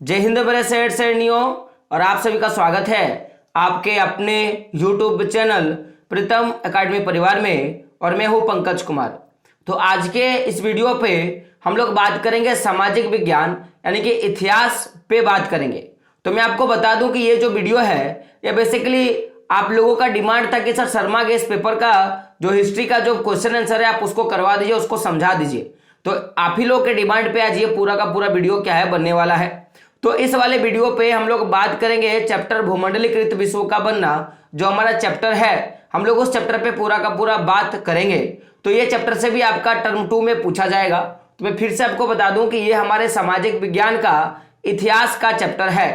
जय हिंद मेरे सेठ सेठनियों, और आप सभी का स्वागत है आपके अपने YouTube चैनल प्रीतम एकेडमी परिवार में। और मैं हूं पंकज कुमार। तो आज के इस वीडियो पे हम लोग बात करेंगे सामाजिक विज्ञान यानी कि इतिहास पे बात करेंगे। तो मैं आपको बता दूं कि ये जो वीडियो है ये बेसिकली आप लोगों का डिमांड था कि सर शर्मा के इस पेपर का जो हिस्ट्री का जो क्वेश्चन आंसर है आप उसको करवा दीजिए, उसको समझा दीजिए। तो आप ही लोग के डिमांड पे आज ये पूरा का पूरा वीडियो क्या है बनने वाला है। तो इस वाले वीडियो पे हम लोग बात करेंगे चैप्टर भूमंडलीकृत विश्व का बनना, जो हमारा चैप्टर है हम लोग उस चैप्टर पे पूरा का पूरा बात करेंगे। तो ये चैप्टर से भी आपका टर्म 2 में पूछा जाएगा। तो मैं फिर से आपको बता दूं कि ये हमारे सामाजिक विज्ञान का इतिहास का चैप्टर है।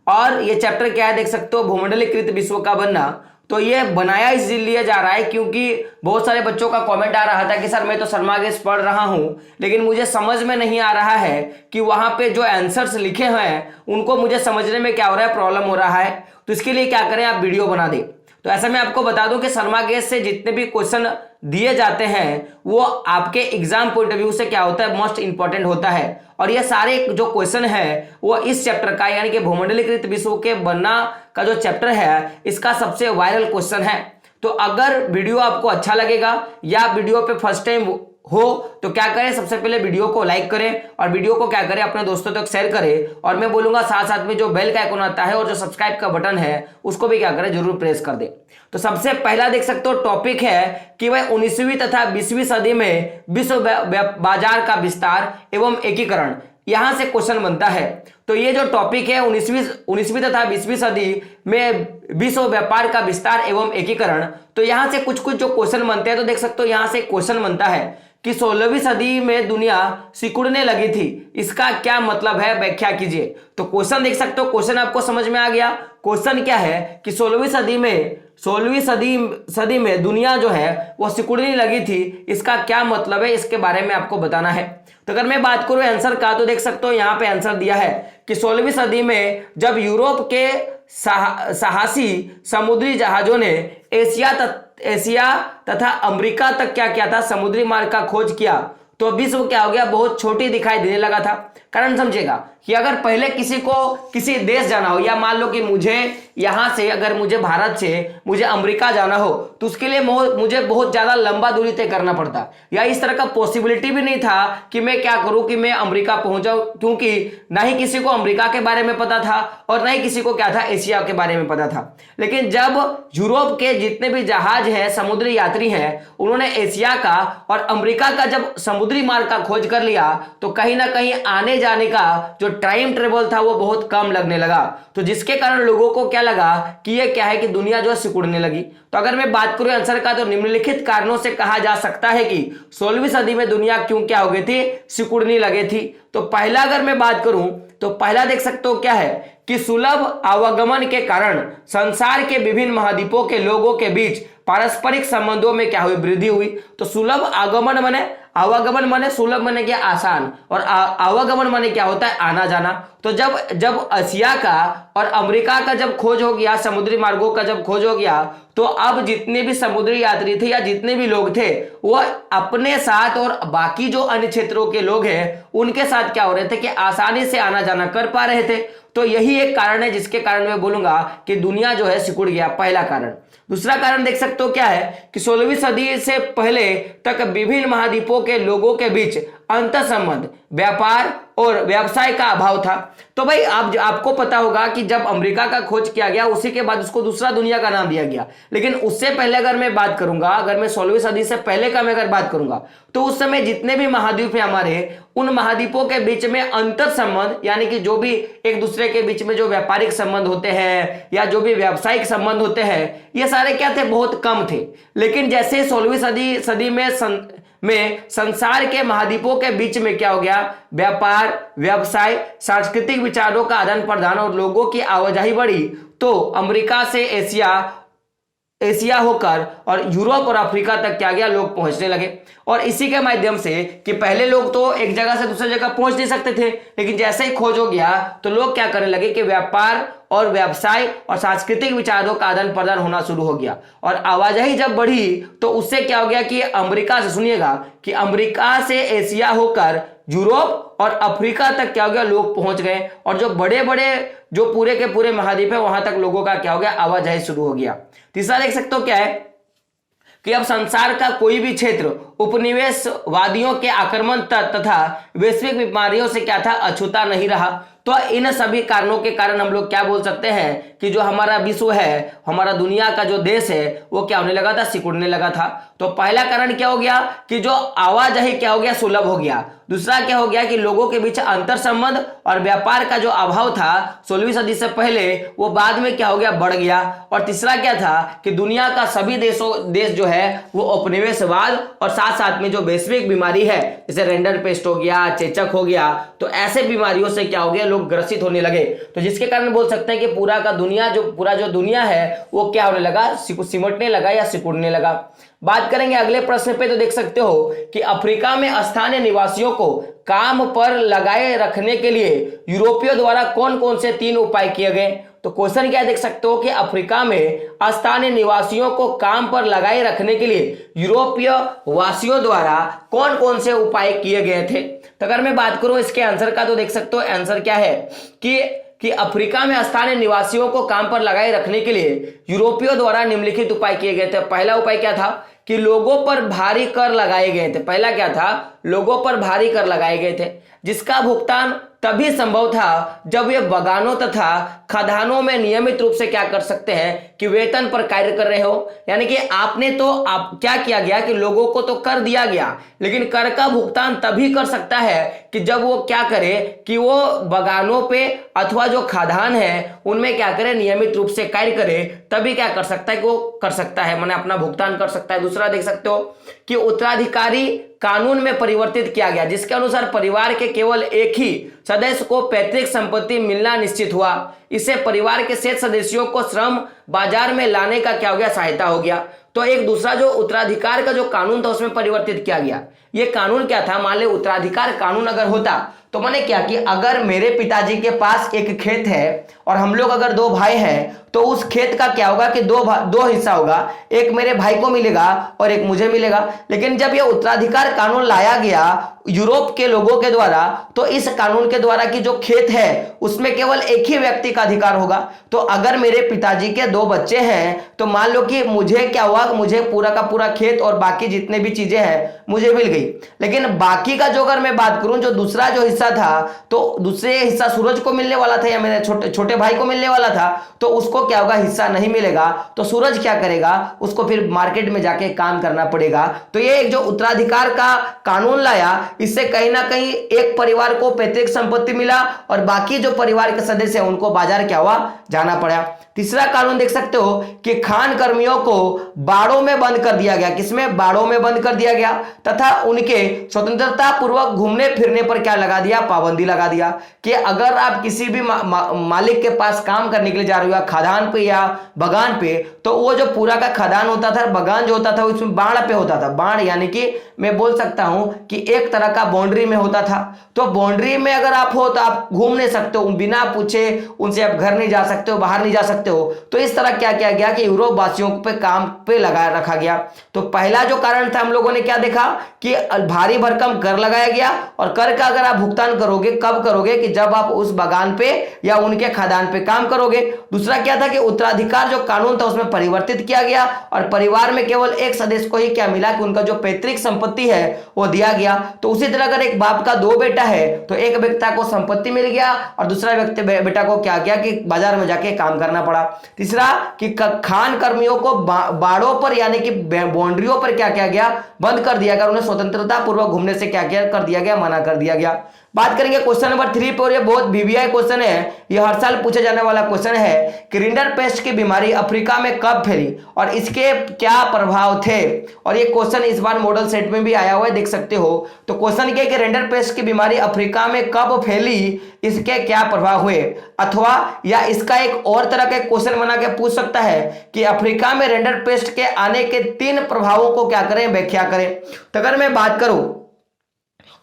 और ये चैप्टर क्या है देख सकते हो, भूमंडलीकृत विश्व का बनना। तो ये बनाया इसलिए जा रहा है क्योंकि बहुत सारे बच्चों का कमेंट आ रहा था कि सर मैं तो शर्मा गेस पढ़ रहा हूं लेकिन मुझे समझ में नहीं आ रहा है कि वहां पे जो आंसर्स लिखे हुए हैं उनको मुझे समझने में क्या हो रहा है, प्रॉब्लम हो रहा है। तो इसके लिए क्या करें, आप वीडियो बना दें। तो ऐसा मैं आपको बता दूं कि शर्मा गेस से जितने भी क्वेश्चन दिए जाते हैं वो आपके एग्जाम पॉइंट ऑफ व्यू से क्या होता है, मोस्ट इंपॉर्टेंट होता है। और ये सारे जो क्वेश्चन है वो इस चैप्टर का यानी कि भूमंडलीकृत विश्व के बनना का जो चैप्टर है इसका सबसे वायरल क्वेश्चन है। तो अगर वीडियो आपको अच्छा लगेगा या वीडियो पे फर्स्ट टाइम हो तो क्या करें, सबसे पहले वीडियो को लाइक करें और वीडियो को क्या करें अपने दोस्तों तक शेयर करें। और मैं बोलूंगा साथ साथ में जो बेल का आइकन आता है और जो सब्सक्राइब का बटन है उसको भी क्या करें, जरूर प्रेस कर दें। तो सबसे पहला देख सकते हो टॉपिक है कि वह 19वीं तथा 20वीं सदी में विश्व बाजार का विस्तार एवं एकीकरण, यहां से क्वेश्चन बनता है। तो ये जो टॉपिक है 19वीं तथा 20वीं सदी में विश्व व्यापार का विस्तार एवं एकीकरण, तो यहां से कुछ कुछ जो क्वेश्चन बनते हैं। तो देख सकते हो यहां से क्वेश्चन बनता है कि 16वीं सदी में दुनिया सिकुड़ने लगी थी, इसका क्या मतलब है, व्याख्या कीजिए। तो क्वेश्चन देख सकते हो, क्वेश्चन आपको समझ में आ गया। क्वेश्चन क्या है कि 16वीं सदी में दुनिया जो है वो सिकुड़ने लगी थी, इसका क्या मतलब है, इसके बारे में आपको बताना है। तो अगर मैं बात करूं आंसर का, तो देख सकते हो यहां पे आंसर दिया है कि 16वीं सदी में जब यूरोप के साहसी समुद्री जहाजों ने एशिया तथा अमेरिका तक क्या किया था, समुद्री मार्ग का खोज किया, तो विश्व क्या हो गया, बहुत छोटी दिखाई देने लगा था। कारण समझेगा कि अगर पहले किसी को किसी देश जाना हो, या मान लो कि मुझे यहां से अगर मुझे भारत से मुझे अमेरिका जाना हो तो उसके लिए मुझे बहुत ज्यादा लंबा दूरी तय करना पड़ता, या इस तरह का पॉसिबिलिटी भी नहीं था कि मैं क्या करूं कि मैं अमेरिका पहुंच जाऊं, क्योंकि ना ही किसी को अमेरिका के बारे में पता था और ना ही किसी को क्या था, एशिया के बारे में पता था। लेकिन जब यूरोप के जितने भी जहाज हैं, समुद्री यात्री हैं, उन्होंने एशिया का और अमेरिका का जब समुद्री मार्ग का खोज कर लिया तो कहीं ना कहीं आने जाने का जो टाइम ट्रेवल था वो बहुत कम लगने लगा। तो जिसके कारण लोगों को क्या लगा कि ये क्या है कि दुनिया जो है सिकुड़ने लगी। तो अगर मैं बात करूं आंसर का, तो निम्नलिखित कारणों से कहा जा सकता है कि 16वीं सदी में दुनिया क्यों क्या हो गई थी, सिकुड़ने लगी थी। तो पहला अगर मैं बात करूं तो पहला देख सकते हो क्या है कि सुलभ आवागमन के कारण संसार के विभिन्न महाद्वीपों के लोगों के बीच पारस्परिक संबंधों में क्या हुई, वृद्धि हुई। तो सुलभ आगमन माने, आवागमन माने सुलभ माने क्या, आसान, और आवागमन माने क्या होता है, आना जाना। तो जब एशिया का और अमेरिका का जब खोज हो गया, समुद्री मार्गों का जब खोज हो गया, तो अब जितने भी समुद्री यात्री थे या जितने भी लोग थे वो अपने साथ और बाकी जो अन्य क्षेत्रों के लोग हैं उनके साथ क्या हो रहे थे कि आसानी से आना जाना कर पा रहे थे। तो यही एक कारण है जिसके कारण मैं बोलूंगा कि दुनिया जो है सिकुड़ गया, पहला कारण। दूसरा कारण देख सकते हो क्या है कि 16वीं सदी से पहले तक विभिन्न महाद्वीपों के लोगों के बीच अंतर संबंध, व्यापार और व्यवसाय का अभाव था। तो भाई आपको पता होगा कि जब अमेरिका का खोज किया गया उसी के बाद उसको दूसरा दुनिया का नाम दिया गया। लेकिन उससे पहले अगर मैं बात करूंगा, अगर मैं 16वीं सदी से पहले का मैं अगर बात करूंगा तो उस समय जितने भी महाद्वीप हैं हमारे, उन महाद्वीपों के बीच में अंतर संबंध यानी कि जो भी एक दूसरे के बीच में जो व्यापारिक संबंध होते हैं या जो भी व्यावसायिक संबंध होते हैं, ये सारे क्या थे, बहुत कम थे। लेकिन जैसे 16वीं सदी में संसार के महाद्वीपों के बीच में क्या हो गया, व्यापार, व्यवसाय, सांस्कृतिक विचारों का आदान प्रदान और लोगों की आवाजाही बढ़ी, तो अमेरिका से एशिया होकर और यूरोप और अफ्रीका तक क्या गया, लोग पहुंचने लगे। और इसी के माध्यम से कि पहले लोग तो एक जगह से दूसरी जगह पहुंच नहीं सकते थे, लेकिन जैसे ही खोज हो गया तो लोग क्या करने लगे कि व्यापार और व्यवसाय और सांस्कृतिक विचारों का आदान प्रदान होना शुरू हो गया। और आवाजाही जब बढ़ी तो उससे क्या हो गया कि अमेरिका से, सुनिएगा, कि अमेरिका से एशिया होकर यूरोप और अफ्रीका तक क्या हो गया, लोग पहुंच गए। और जो बड़े बड़े जो पूरे के पूरे महाद्वीप है वहां तक लोगों का क्या हो गया, आवाजाही शुरू हो गया। तीसरा देख सकते हो क्या है कि अब संसार का कोई भी क्षेत्र उपनिवेशवादियों के आक्रमण तथा वैश्विक बीमारियों से क्या था, अछूता नहीं रहा। तो इन सभी कारणों के कारण हम लोग क्या बोल सकते हैं कि जो हमारा विश्व है, हमारा दुनिया का जो देश है वो क्या होने लगा था, सिकुड़ने लगा था। तो पहला कारण क्या हो गया कि जो आवाजाही क्या हो गया, सुलभ हो गया। दूसरा क्या हो गया कि लोगों के बीच अंतर संबंध और व्यापार का जो अभाव था 16वीं सदी से पहले, वो बाद में क्या हो गया, बढ़ गया। और तीसरा क्या था कि दुनिया का सभी देश जो है वो उपनिवेशवाद और साथ साथ में जो वैश्विक बीमारी है जैसे रेंडर पेस्ट हो गया, चेचक हो गया, तो ऐसे बीमारियों से क्या हो गया, लोग ग्रसित होने लगे। तो जिसके कारण बोल सकते हैं कि पूरा जो दुनिया है वो क्या होने लगा, सिमटने लगा या सिकुड़ने लगा। बात करेंगे अगले प्रश्न पे, तो देख सकते हो कि अफ्रीका में स्थानीय निवासियों को काम पर लगाए रखने के लिए यूरोपियों द्वारा कौन कौन से 3 उपाय किए गए। तो क्वेश्चन क्या देख सकते हो कि अफ्रीका में स्थानीय निवासियों को काम पर लगाए रखने के लिए यूरोपीय वासियों द्वारा कौन कौन से उपाय किए गए थे। तो अगर मैं बात करूं इसके आंसर का, तो देख सकते हो आंसर क्या है कि अफ्रीका में स्थानीय निवासियों को काम पर लगाए रखने के लिए यूरोपियों द्वारा निम्नलिखित उपाय किए गए थे। पहला उपाय क्या था कि लोगों पर भारी कर लगाए गए थे। पहला क्या था, लोगों पर भारी कर लगाए गए थे, जिसका भुगतान तभी संभव था जब वे बगानों तथा खदानों में नियमित रूप से क्या कर सकते हैं कि वेतन पर कार्य कर रहे हो। यानी कि आप क्या किया गया कि लोगों को तो कर दिया गया, लेकिन कर का भुगतान तभी कर सकता है कि जब वो क्या करे कि वो बगानों पे अथवा जो खदान है उनमें क्या करे, नियमित रूप से कार्य करे, तभी क्या कर सकता है कि वो कर सकता है, माने अपना भुगतान कर सकता है। दूसरा देख सकते हो कि उत्तराधिकारी कानून में परिवर्तित किया गया, जिसके अनुसार परिवार के केवल एक ही सदस्य को पैतृक संपत्ति मिलना निश्चित हुआ। इससे परिवार के शेष सदस्यों को श्रम बाजार में लाने का क्या हो गया, सहायता हो गया। तो एक दूसरा जो उत्तराधिकार का जो कानून था उसमें परिवर्तित किया गया। ये कानून क्या था, मान ले उत्तराधिकार कानून अगर होता तो माने क्या कि अगर मेरे पिताजी के पास एक खेत है और हम लोग अगर 2 भाई हैं तो उस खेत का क्या होगा कि दो हिस्सा होगा, एक मेरे भाई को मिलेगा और एक मुझे मिलेगा। लेकिन जब ये उत्तराधिकार कानून लाया गया यूरोप के लोगों के द्वारा, तो इस कानून के द्वारा कि जो खेत है उसमें केवल एक ही व्यक्ति का अधिकार होगा। तो अगर मेरे पिताजी के 2 बच्चे हैं तो मान लो कि मुझे क्या हुआ, मुझे पूरा का पूरा खेत और बाकी जितने भी चीजें हैं मुझे मिल गई। लेकिन बाकी का जो अगर मैं बात करूं, जो दूसरा जो हिस्सा था, तो दूसरे हिस्सा सूरज को मिलने वाला था या मेरे छोटे भाई को मिलने वाला था, तो उसको क्या होगा, हिस्सा नहीं मिलेगा। तो सूरज क्या करेगा, उसको फिर मार्केट में जाके काम करना पड़ेगा। तो ये एक जो उत्तराधिकार का कानून लाया, इससे कहीं ना कहीं एक परिवार को पैतृक संपत्ति मिला और बाकी जो परिवार के सदस्य हैं उनको बाजार क्या हुआ, जाना पड़ा। तीसरा कानून देख सकते हो कि खान कर्मियों को बाड़ों में बंद कर दिया गया। किसमें, बाड़ों में बंद कर दिया गया, तथा उनके स्वतंत्रता पूर्वक घूमने फिरने पर क्या लगा दिया, पाबंदी लगा दिया कि अगर आप किसी भी मालिक के पास काम करने के लिए जा रहे हो, खदान पे या बगान पे, तो वो जो पूरा का खदान होता था, बगान जो होता था, उसमें बाढ़ पे होता था। बाढ़ यानी कि मैं बोल सकता हूं कि एक तरह का बाउंड्री में होता था। तो बाउंड्री में अगर आप हो तो आप घूम नहीं सकते हो, बिना पूछे उनसे आप घर नहीं जा सकते हो, बाहर नहीं जा सकते हो। तो इस तरह क्या किया गया कि यूरोप वासियों पे काम पे लगा रखा गया। तो पहला जो कारण था, हम लोगों ने क्या देखा कि भारी भरकम कर लगाया गया, और कर का अगर आप भुगतान करोगे कब करोगे कि जब आप उस बगान पे या उनके खदान पे काम करोगे। दूसरा क्या था कि उत्तराधिकार जो कानून था उसमें परिवर्तित किया गया और परिवार में केवल एक सदस्य को ही क्या मिला कि उनका जो पैतृक संपत्ति है वो दिया गया। तो उसी तरह अगर एक बाप का 2 बेटा है तो एक बेटा को संपत्ति मिल गया और दूसरा बेटा को क्या किया कि बाजार में जाके काम करना पड़ा। तीसरा कि खान कर्मियों को बाड़ों पर यानी कि बाउंड्रियों पर क्या किया गया, बंद कर दिया गया, उन्हें स्वतंत्रता पूर्वक घूमने से क्या किया कर दिया गया, मना कर दिया गया। बात करेंगे क्वेश्चन नंबर 3 पर, ये बहुत वीवीआई क्वेश्चन है, ये हर साल पूछे जाने वाला क्वेश्चन है कि रिंडर पेस्ट की बीमारी अफ्रीका में कब फैली और इसके क्या प्रभाव थे। और ये क्वेश्चन इस बार मॉडल सेट में भी आया हुआ है, देख सकते हो। तो क्वेश्चन क्या है कि रिंडर पेस्ट की बीमारी अफ्रीका में कब फैली, इसके क्या प्रभाव हुए, अथवा या इसका एक और तरह का क्वेश्चन बना के पूछ सकता है कि अफ्रीका में रिंडर पेस्ट के आने के 3 प्रभावों को क्या करें, व्याख्या करें। तो अगर मैं बात करूं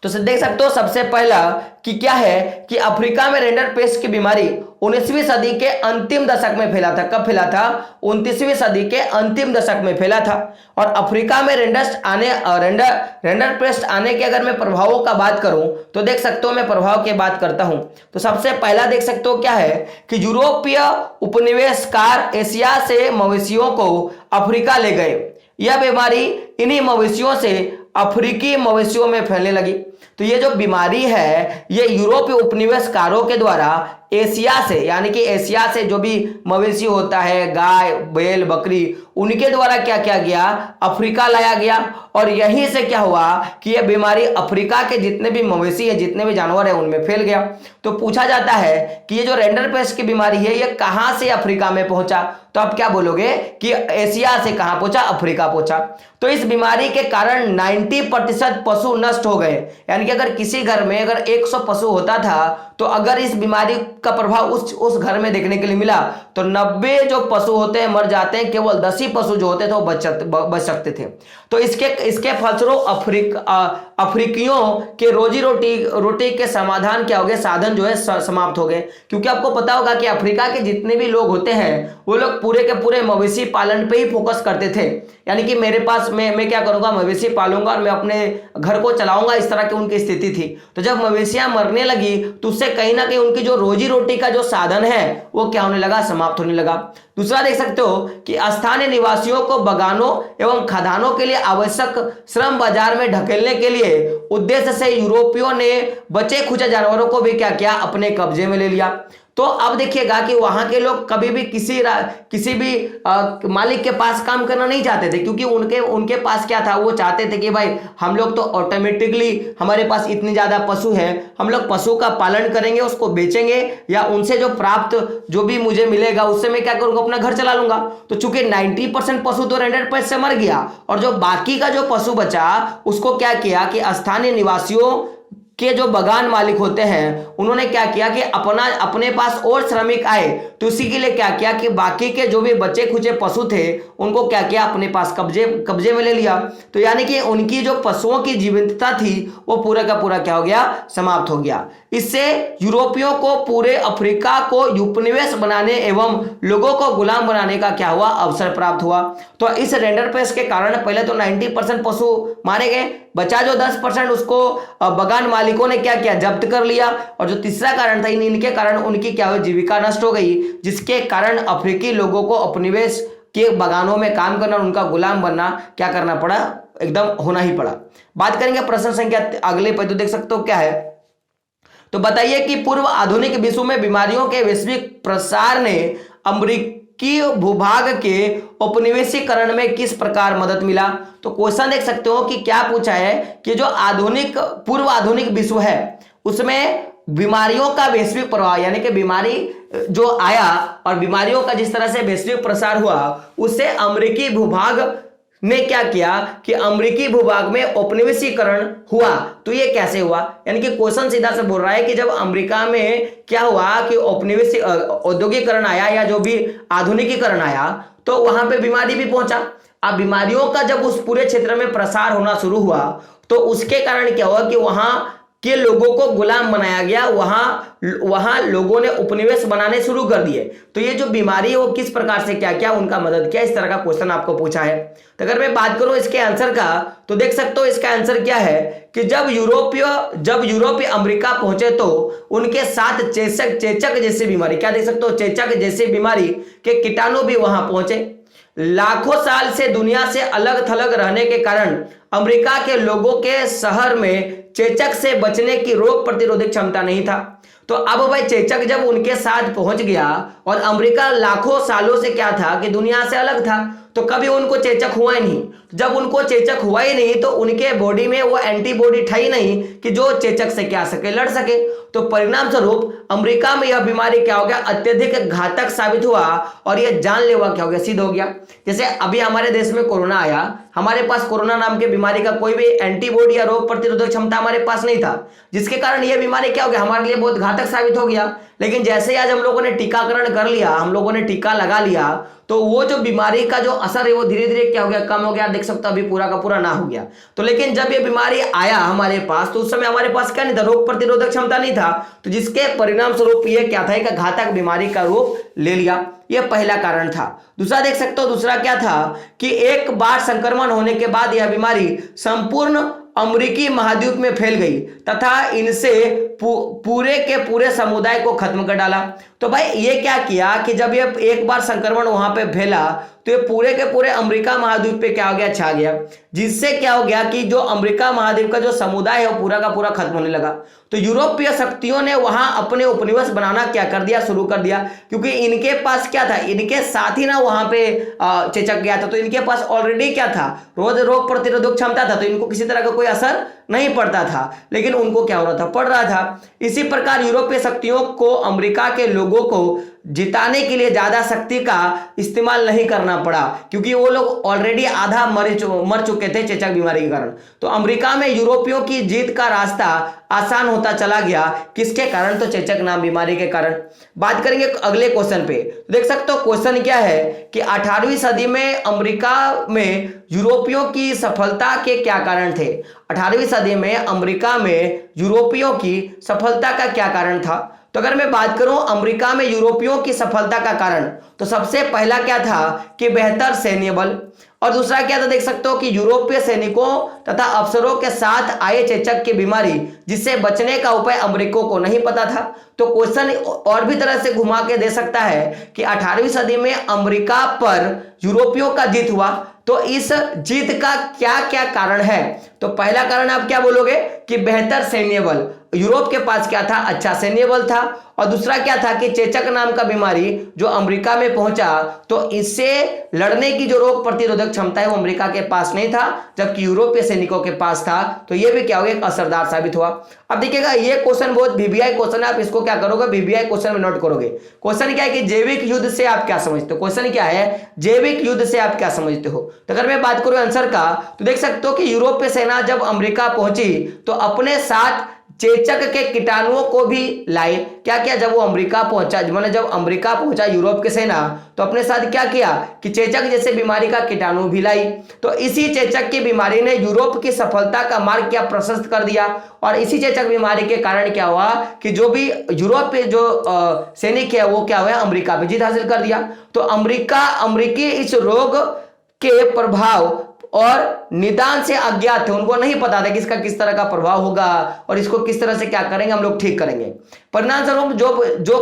तो देख सकते हो सबसे पहला कि क्या है कि अफ्रीका में रिंडरपेस्ट की बीमारी 19वीं सदी के अंतिम दशक में फैला था। कब फैला था? 29वीं सदी के अंतिम दशक में फैला था। और अफ्रीका में रिंडरपेस्ट आने के अगर मैं प्रभावों का बात करूं तो देख सकते हो मैं प्रभाव की बात करता हूं तो सबसे पहला देख सकते हो क्या है कि यूरोपीय उपनिवेशकार एशिया से मवेशियों को अफ्रीका ले गए। यह बीमारी इन्हीं मवेशियों से अफ्रीकी मवेशियों में फैलने लगी। तो ये जो बीमारी है ये यूरोपीय उपनिवेशकारों के द्वारा एशिया से, यानी कि एशिया से जो भी मवेशी होता है, गाय बैल बकरी, उनके द्वारा क्या किया गया? अफ्रीका लाया गया। और यहीं से क्या हुआ कि यह बीमारी अफ्रीका के जितने भी मवेशी है, जितने भी जानवर है, उनमें फैल गया। तो पूछा जाता है कि ये जो रिंडरपेस्ट की बीमारी है ये कहां से अफ्रीका में पहुंचा? तो आप क्या बोलोगे कि एशिया से कहां पहुंचा? अफ्रीका पहुंचा। तो इस बीमारी के कारण 90% पशु नष्ट हो गए। यानी कि अगर किसी घर में अगर 100 पशु होता था तो अगर इस बीमारी का प्रभाव उस घर में देखने के लिए मिला तो 90 जो पशु होते हैं मर जाते हैं, केवल 10 ही पशु जो होते थे वो बच सकते थे। तो इसके फलस्वरूप अफ्रीकियों के रोजी रोटी के समाधान क्या हो गए? साधन जो है समाप्त हो गए। क्योंकि आपको पता होगा कि अफ्रीका के जितने भी लोग होते हैं वो लोग पूरे के पूरे मवेशी पालन पे ही फोकस करते थे। यानी कि मेरे पास मैं क्या करूंगा? मवेशी पालूंगा और मैं अपने घर को चलाऊंगा, इस तरह की उनकी स्थिति थी। तो जब मवेशियां मरने लगी तो उससे कहीं ना कहीं उनकी जो रोजी रोटी का जो साधन है वो क्या होने लगा? समाप्त होने लगा। दूसरा देख सकते हो कि स्थानीय निवासियों को बगानों एवं खदानों के लिए आवश्यक श्रम बाजार में ढकेलने के लिए उद्देश्य से यूरोपियों ने बचे खुचे जानवरों को भी क्या किया? अपने कब्जे में ले लिया। तो अब देखिएगा कि वहां के लोग कभी भी किसी भी मालिक के पास काम करना नहीं चाहते थे, क्योंकि उनके पास क्या था? वो चाहते थे कि भाई हम लोग तो ऑटोमेटिकली, हमारे पास इतनी ज्यादा पशु है, हम लोग पशु का पालन करेंगे, उसको बेचेंगे या उनसे जो प्राप्त जो भी मुझे मिलेगा उससे मैं क्या करूंगा? अपना घर चला लूंगा। तो चूंकि 90% पशु तो रिंडरपेस्ट से मर गया और जो बाकी का जो पशु बचा उसको क्या किया कि स्थानीय निवासियों के जो बगान मालिक होते हैं उन्होंने क्या किया कि अपने पास और श्रमिक आए तो उसी के लिए क्या किया कि बाकी के जो भी बचे खुचे पशु थे उनको क्या किया? अपने पास कब्जे में ले लिया। तो यानी कि उनकी जो पशुओं की जीवंतता थी वो पूरा का पूरा क्या हो गया? समाप्त हो गया। इससे यूरोपियों को पूरे अफ्रीका को उपनिवेश बनाने एवं लोगों को गुलाम बनाने का क्या हुआ? अवसर प्राप्त हुआ। तो इस रिंडरपेस्ट के कारण पहले तो 90% पशु मारे गए, बचा जो 10% उसको बगान मालिकों ने क्या किया? जब्त कर लिया। और जो तीसरा कारण था इनके कारण उनकी क्या हुई? जीविका नष्ट हो गई, जिसके कारण अफ्रीकी लोगों को उपनिवेश के बगानों में काम करना, उनका गुलाम बनना क्या करना पड़ा? एकदम होना ही पड़ा। बात करेंगे प्रश्न संख्या अगले पे, तो देख सकते हो क्या है? तो बताइए कि पूर्व आधुनिक विश्व में बीमारियों के वैश्विक प्रसार ने अमेरिकी भूभाग के उपनिवेशीकरण में किस प्रकार मदद मिला? तो क्वेश्चन देख सकते हो कि क्या पूछा है कि जो पूर्व आधुनिक विश्व है उसमें बीमारियों का वैश्विक प्रभाव, यानी कि बीमारी जो आया और बीमारियों का जिस तरह से वैश्विक प्रसार हुआ उससे अमेरिकी भूभाग ने क्या किया कि अमेरिकी भूभाग में उपनिवेशीकरण हुआ। तो ये कैसे हुआ? यानी कि क्वेश्चन सीधा से बोल रहा है कि जब अमेरिका में क्या हुआ कि औद्योगिकरण आया या जो भी आधुनिकीकरण आया तो वहां पे बीमारी भी पहुंचा। अब बीमारियों का जब उस पूरे क्षेत्र में प्रसार होना शुरू हुआ तो उसके कारण क्या हुआ कि वहां के लोगों को गुलाम बनाया गया, वहां लोगों ने उपनिवेश बनाने शुरू कर दिए। तो ये जो बीमारी है वो किस प्रकार से क्या क्या उनका मदद किया? इस तरह का क्वेश्चन आपको पूछा है। तो अगर मैं बात करूं इसके आंसर का तो देख सकते हो इसका आंसर क्या है कि जब यूरोपीय अमेरिका पहुंचे तो उनके साथ चेचक जैसी बीमारी, क्या देख सकते हो? चेचक जैसी बीमारी के कीटाणु भी वहां पहुंचे। लाखों साल से दुनिया से अलग थलग रहने के कारण अमेरिका के लोगों के शहर में चेचक से बचने की रोग प्रतिरोधक क्षमता नहीं था। तो अब भाई चेचक जब उनके साथ पहुंच गया और अमेरिका लाखों सालों से क्या था कि दुनिया से अलग था, तो कभी उनको चेचक हुआ ही नहीं। जब उनको चेचक हुआ ही नहीं तो उनके बॉडी में वो एंटीबॉडी था ही नहीं कि जो चेचक से क्या सके, लड़ सके। तो परिणाम स्वरूप अमेरिका में यह बीमारी क्या हो गया? अत्यधिक घातक साबित हुआ और यह जानलेवा क्या हो गया? सिद्ध हो गया। जैसे अभी हमारे देश में कोरोना आया हमारे पास कोरोना नाम के बीमारी का कोई भी एंटीबॉडी या रोग प्रतिरोधक क्षमता हमारे पास नहीं था, जिसके कारण यह बीमारी क्या हो गया, हमारे लिए बहुत घातक साबित हो गया। लेकिन जैसे ही आज हम लोगों ने टीकाकरण कर लिया, हम लोगों ने टीका लगा लिया, तो वो जो बीमारी का जो असर है वो धीरे धीरे क्या हो गया, कम हो गया। देख सकते हो अभी पूरा का पूरा ना हो गया। तो लेकिन जब ये बीमारी आया हमारे पास, तो उस समय हमारे पास क्या नहीं था, रोग प्रतिरोधक क्षमता नहीं था, तो जिसके परिणाम स्वरूप ये क्या था, एक घातक बीमारी का रूप ले लिया। ये पहला कारण था। दूसरा देख सकते हो, दूसरा क्या था कि एक बार संक्रमण होने के बाद यह बीमारी संपूर्ण अमेरिकी महाद्वीप में फैल गई तथा इनसे पूरे के पूरे समुदाय को खत्म कर डाला। तो भाई ये क्या किया कि जब ये एक बार संक्रमण वहां पे फैला तो ये पूरे के पूरे अमेरिका महाद्वीप पे क्या हो गया, छा गया, जिससे क्या हो गया कि जो अमेरिका महाद्वीप का जो समुदाय है वो पूरा का पूरा खत्म होने लगा। तो यूरोपीय शक्तियों ने वहां अपने उपनिवेश बनाना क्या कर दिया, शुरू कर दिया, क्योंकि इनके पास क्या था, इनके साथ ही ना वहां पे चेचक गया था, तो इनके पास ऑलरेडी क्या था, रोग प्रतिरोधक क्षमता था, तो इनको किसी तरह का कोई असर नहीं पड़ता था। लेकिन उनको क्या हो रहा था, पड़ रहा था। इसी प्रकार यूरोपीय शक्तियों को अमेरिका के लोगों को जिताने के लिए ज्यादा शक्ति का इस्तेमाल नहीं करना पड़ा, क्योंकि वो लोग ऑलरेडी आधा मर चुके थे चेचक बीमारी के कारण। तो अमेरिका में यूरोपियों की जीत का रास्ता आसान होता चला गया। किसके कारण, तो चेचक नाम बीमारी के कारण। बात करेंगे अगले क्वेश्चन पे। देख सकते हो क्वेश्चन क्या है कि 18वीं सदी में अमेरिका में यूरोपियों की सफलता के क्या कारण थे। 18वीं सदी में अमेरिका में यूरोपियों की सफलता का क्या कारण था। तो अगर मैं बात करूं अमेरिका में यूरोपियों की सफलता का कारण, तो सबसे पहला क्या था कि बेहतर सैन्य बल, और दूसरा क्या था, देख सकते हो कि यूरोपीय सैनिकों तथा अफसरों के साथ आए चेचक की बीमारी, जिससे बचने का उपाय अमेरिकियों को नहीं पता था। तो क्वेश्चन और भी तरह से घुमा के दे सकता है कि 18वीं सदी में अमेरिका पर यूरोपियों का जीत हुआ, तो इस जीत का क्या क्या कारण है। तो पहला कारण आप क्या बोलोगे कि बेहतर सैन्य बल, यूरोप के पास क्या था, अच्छा सैन्य बल था। और दूसरा क्या था कि चेचक नाम का बीमारी जो अमेरिका में पहुंचा, तो इससे लड़ने की जो रोग प्रतिरोधक क्षमता है वो अमेरिका के पास नहीं था, जबकि यूरोपीय सैनिकों के पास था। तो ये भी क्या हो गया, एक असरदार साबित हुआ। अब देखिएगा ये क्वेश्चन बहुत वीवीआई क्वेश्चन है, आप इसको क्या करोगे, वीवीआई क्वेश्चन में नोट करोगे। क्वेश्चन क्या है कि जैविक युद्ध से आप क्या समझते हो। क्वेश्चन क्या है, जैविक युद्ध से आप क्या समझते हो। तो अगर मैं बात करूं आंसर का, तो देख सकते हो कि यूरोपीय सेना जब अमेरिका पहुंची तो अपने साथ चेचक के कीटाणुओं को भी लाई। क्या किया, जब वो अमेरिका पहुंचा, मतलब जब अमेरिका पहुंचा यूरोप के सेना, तो अपने साथ क्या किया कि चेचक जैसे बीमारी का कीटाणु भी लाई। तो इसी चेचक की बीमारी ने यूरोप की सफलता का मार्ग क्या प्रशस्त कर दिया। और इसी चेचक बीमारी के कारण क्या हुआ कि जो भी यूरोप पे जो सैनिक है वो क्या हुआ, अमेरिका पे जीत हासिल कर दिया। तो अमेरिकी इस रोग के प्रभाव और निदान से अज्ञात थे, उनको नहीं पता था कि इसका किस तरह का प्रभाव होगा और इसको किस तरह से क्या करेंगे हम लोग ठीक करेंगे। परिणाम स्वरूप जो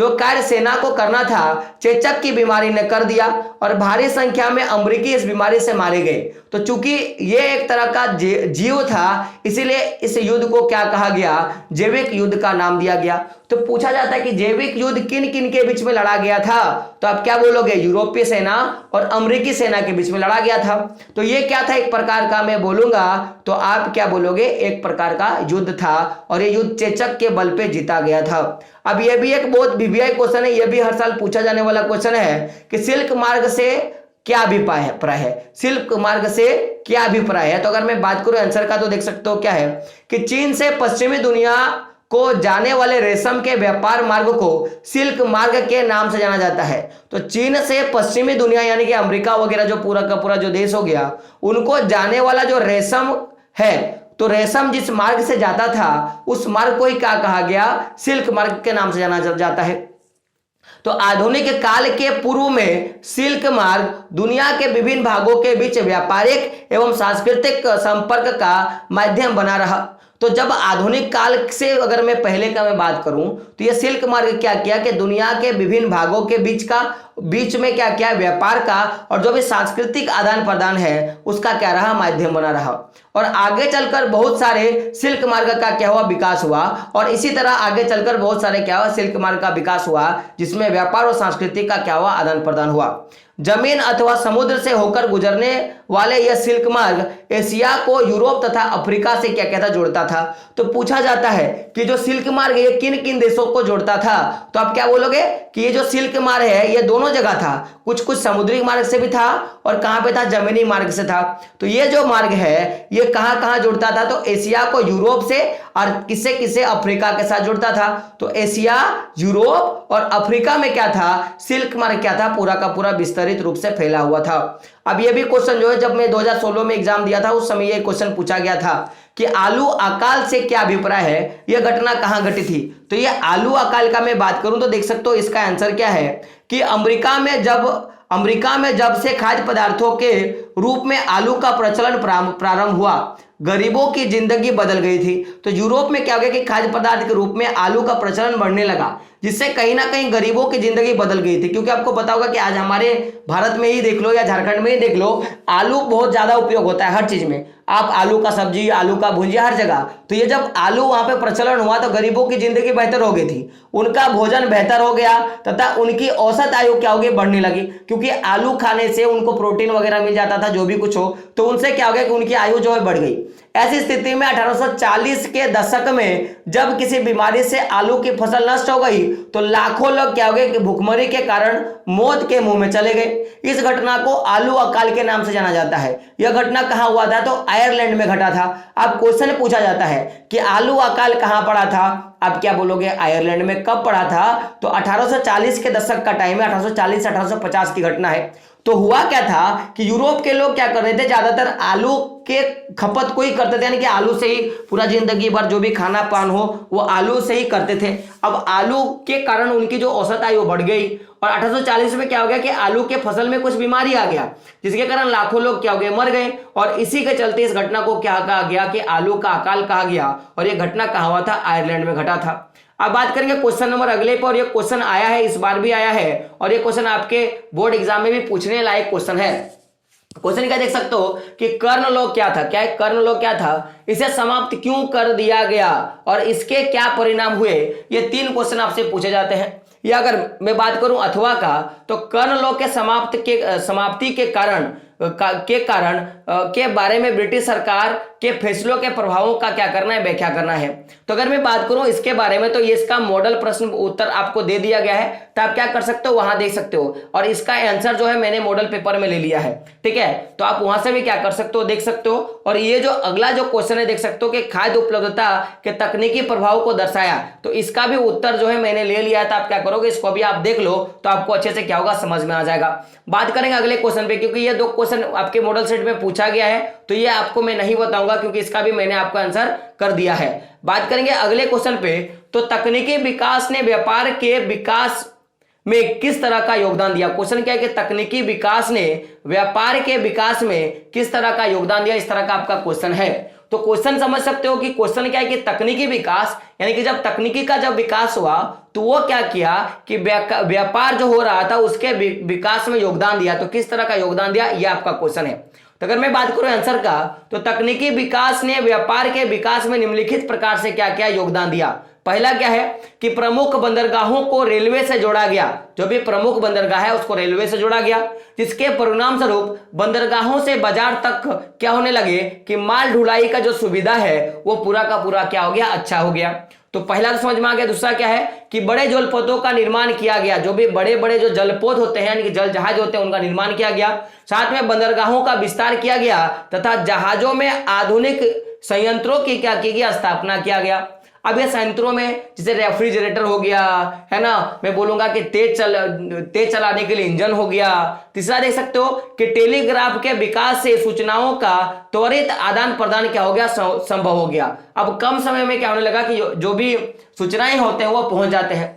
कार्य सेना को करना था चेचक की बीमारी ने कर दिया और भारी संख्या में अमेरिकी इस बीमारी से मारे गए। तो चूंकि ये एक तरह का जीव था, इसीलिए इस युद्ध को क्या कहा गया, जैविक युद्ध का नाम दिया गया। तो पूछा जाता है कि जैविक युद्ध किन किन के बीच में लड़ा गया था, तो आप क्या बोलोगे, यूरोपीय सेना और अमेरिकी सेना के बीच में लड़ा गया था। तो ये क्या था, एक प्रकार का मैं बोलूंगा तो आप क्या बोलोगे, एक प्रकार का युद्ध था, और ये युद्ध चेचक के बल पे जीता गया था। अब ये भी एक बहुत वीवीआई क्वेश्चन है, ये भी हर साल पूछा जाने वाला क्वेश्चन है कि सिल्क मार्ग से क्या अभिप्राय है, सिल्क मार्ग से क्या अभिप्राय है। तो अगर मैं बात करूं आंसर का, तो देख सकते हो क्या है कि चीन से पश्चिमी दुनिया को जाने वाले रेशम के व्यापार मार्ग को सिल्क मार्ग के नाम से जाना जाता है। तो चीन से पश्चिमी दुनिया यानी कि अमेरिका वगैरह जो पूरा का पूरा जो देश हो गया, उनको जाने वाला जो रेशम है, तो रेशम जिस मार्ग से जाता था उस मार्ग को ही क्या कहा गया, सिल्क मार्ग के नाम से जाना जाता है। तो आधुनिक काल के पूर्व में सिल्क मार्ग दुनिया के विभिन्न भागों के बीच व्यापारिक एवं सांस्कृतिक संपर्क का माध्यम बना रहा। तो जब आधुनिक काल से अगर मैं पहले का मैं बात करूं, तो यह सिल्क मार्ग क्या किया कि दुनिया के विभिन्न भागों के बीच में क्या किया, व्यापार का और जो भी सांस्कृतिक आदान प्रदान है उसका क्या रहा, माध्यम बना रहा। और आगे चलकर बहुत सारे सिल्क मार्ग का क्या हुआ, विकास हुआ। और इसी तरह आगे चलकर बहुत सारे क्या हुआ, सिल्क मार्ग का विकास हुआ, जिसमें व्यापार और संस्कृति का क्या हुआ, आदान प्रदान हुआ। जमीन अथवा समुद्र से होकर गुजरने वाले यह सिल्क मार्ग एशिया को यूरोप तथा अफ्रीका से क्या कहता जोड़ता था। तो पूछा जाता है कि जो सिल्क मार्ग ये किन किन देशों को जोड़ता था, तो आप क्या बोलोगे कि ये जो सिल्क मार्ग है ये दोनों जगह था, कुछ कुछ समुद्री मार्ग से भी था और कहां पे था, जमीनी मार्ग से था। तो ये जो मार्ग है ये कहां कहां जुड़ता था, तो एशिया को यूरोप से और किससे किससे, अफ्रीका के साथ जुड़ता था। तो एशिया, यूरोप और अफ्रीका में क्या था, सिल्क मार्ग क्या था, पूरा का पूरा विस्तरित रूप से फैला हुआ था। अब ये भी क्वेश्चन जो है जब मैं 2016 में एग्जाम दिया था उस समय ये क्वेश्चन पूछा गया था कि आलू अकाल से क्या अभिप्राय है, यह घटना कहां घटी थी। तो ये आलू अकाल का मैं बात करूं तो देख सकते हो इसका आंसर क्या है कि अमेरिका में जब से खाद्य पदार्थों के रूप में आलू का प्रचलन प्रारंभ हुआ, गरीबों की जिंदगी बदल गई थी। तो यूरोप में क्या हो गया कि खाद्य पदार्थ के रूप में आलू का प्रचलन बढ़ने लगा, जिससे कहीं ना कहीं गरीबों की जिंदगी बदल गई थी। क्योंकि आपको पता होगा कि आज हमारे भारत में ही देख लो या झारखंड में ही देख लो, आलू बहुत ज्यादा उपयोग होता है हर चीज में। आप आलू का सब्जी, आलू का भुंजिया, हर जगह। तो ये जब आलू वहां पे प्रचलन हुआ तो गरीबों की जिंदगी बेहतर हो गई थी, उनका भोजन बेहतर हो गया तथा उनकी औसत आयु क्या हो गई, बढ़ने लगी। क्योंकि आलू खाने से उनको प्रोटीन वगैरह मिल जाता था, जो भी कुछ हो, तो उनसे क्या हो गया कि उनकी आयु जो है बढ़ गई। ऐसी स्थिति में 1840 के दशक में जब किसी बीमारी से आलू की फसल नष्ट हो गई तो लाखों लोग क्या हो गए कि भुखमरी के कारण मौत के मुंह में चले गए। इस घटना को आलू अकाल के नाम से जाना जाता है। यह घटना कहां हुआ था, तो आयरलैंड में घटा था। अब क्वेश्चन पूछा जाता है कि आलू अकाल कहां पड़ा था, आप क्या बोलोगे, आयरलैंड में। कब पड़ा था, तो 1840 के दशक का टाइम है, 1840 से 1850 की घटना है। तो हुआ क्या था कि यूरोप के लोग क्या कर रहे थे, ज्यादातर आलू के खपत को ही करते थे, यानी कि आलू से ही पूरा जिंदगी भर जो भी खाना पान हो वो आलू से ही करते थे। अब आलू के कारण उनकी जो औसत आयु बढ़ गई और 1840 में क्या हो गया कि आलू के फसल में कुछ बीमारी आ गया, जिसके कारण लाखों लोग क्या हो गए, मर गए। और इसी के चलते इस घटना को क्या कहा गया कि आलू का अकाल कहा गया। और यह घटना कहां हुआ था, आयरलैंड में घटा था। अब बात करेंगे क्वेश्चन नंबर अगले पर। ये क्वेश्चन आया है, इस बार भी आया है और ये क्वेश्चन आपके बोर्ड एग्जाम में भी पूछने लायक क्वेश्चन है। क्वेश्चन क्या देख सकते हो कि कर्ण लोग क्या था, क्या है कर्ण लोग क्या था, इसे समाप्त क्यों कर दिया गया और इसके क्या परिणाम हुए, ये 3 क्वेश्चन आपसे पूछे जाते हैं। या अगर मैं बात करूं अथवा का, तो कर्ण लोग के समाप्ति के कारण के बारे में ब्रिटिश सरकार के फैसलों के प्रभावों का क्या करना है, व्याख्या करना है। तो अगर मैं बात करूं इसके बारे में तो ये इसका मॉडल प्रश्न उत्तर आपको दे दिया गया है, तो आप क्या कर सकते हो, वहां देख सकते हो। और इसका आंसर जो है मैंने मॉडल पेपर में ले लिया है, ठीक है। तो आप वहां से भी क्या कर सकते हो, देख सकते हो। और ये जो अगला जो क्वेश्चन है देख सकते हो कि खाद्य उपलब्धता के तकनीकी प्रभाव को दर्शाया, तो इसका भी उत्तर जो है मैंने ले लिया है। तो आप क्या करोगे, इसको भी आप देख लो तो आपको अच्छे से क्या होगा, समझ में आ जाएगा। बात करेंगे अगले क्वेश्चन पे, क्योंकि ये 2 क्वेश्चन आपके मॉडल सेट में पूछा गया है, तो ये आपको मैं नहीं बताऊंगा क्योंकि इसका भी मैंने आपको आंसर कर दिया है। बात करेंगे अगले क्वेश्चन पे, तो तकनीकी विकास ने व्यापार के विकास में किस तरह का योगदान दिया। क्वेश्चन क्या है कि तकनीकी विकास ने व्यापार के विकास में किस तरह का योगदान दिया, इस तरह का आपका क्वेश्चन है। तो क्वेश्चन समझ सकते हो कि क्वेश्चन क्या है कि तकनीकी विकास, यानी कि जब तकनीकी का जब विकास हुआ तो वो क्या किया कि व्यापार जो हो रहा था उसके विकास में योगदान दिया। तो किस तरह का योगदान दिया, ये आपका क्वेश्चन है। तो अगर मैं बात करूं आंसर का, तो तकनीकी विकास ने व्यापार के विकास में निम्नलिखित प्रकार से क्या क्या योगदान दिया। पहला क्या है कि प्रमुख बंदरगाहों को रेलवे से जोड़ा गया, जो भी प्रमुख बंदरगाह है उसको रेलवे से जोड़ा गया, जिसके परिणाम स्वरूप बंदरगाहों से बाजार तक क्या होने लगे कि माल ढुलाई का जो सुविधा है वो पूरा का पूरा क्या हो गया, अच्छा हो गया। तो पहला तो समझ में आ गया। दूसरा क्या है कि बड़े जलपोतों का निर्माण किया गया, जो भी बड़े बड़े जो जलपोत होते हैं यानी कि जल जहाज होते हैं उनका निर्माण किया गया। साथ में बंदरगाहों का विस्तार किया गया तथा जहाजों में आधुनिक संयंत्रों की क्या की गया, स्थापना किया गया। अब ये संयंत्रों में जैसे रेफ्रिजरेटर हो गया है ना, मैं बोलूंगा कि तेज चलाने के लिए इंजन हो गया। तीसरा देख सकते हो कि टेलीग्राफ के विकास से सूचनाओं का त्वरित आदान प्रदान क्या हो गया, संभव हो गया। अब कम समय में क्या होने लगा कि जो भी सूचनाएं होते हैं वो पहुंच जाते हैं।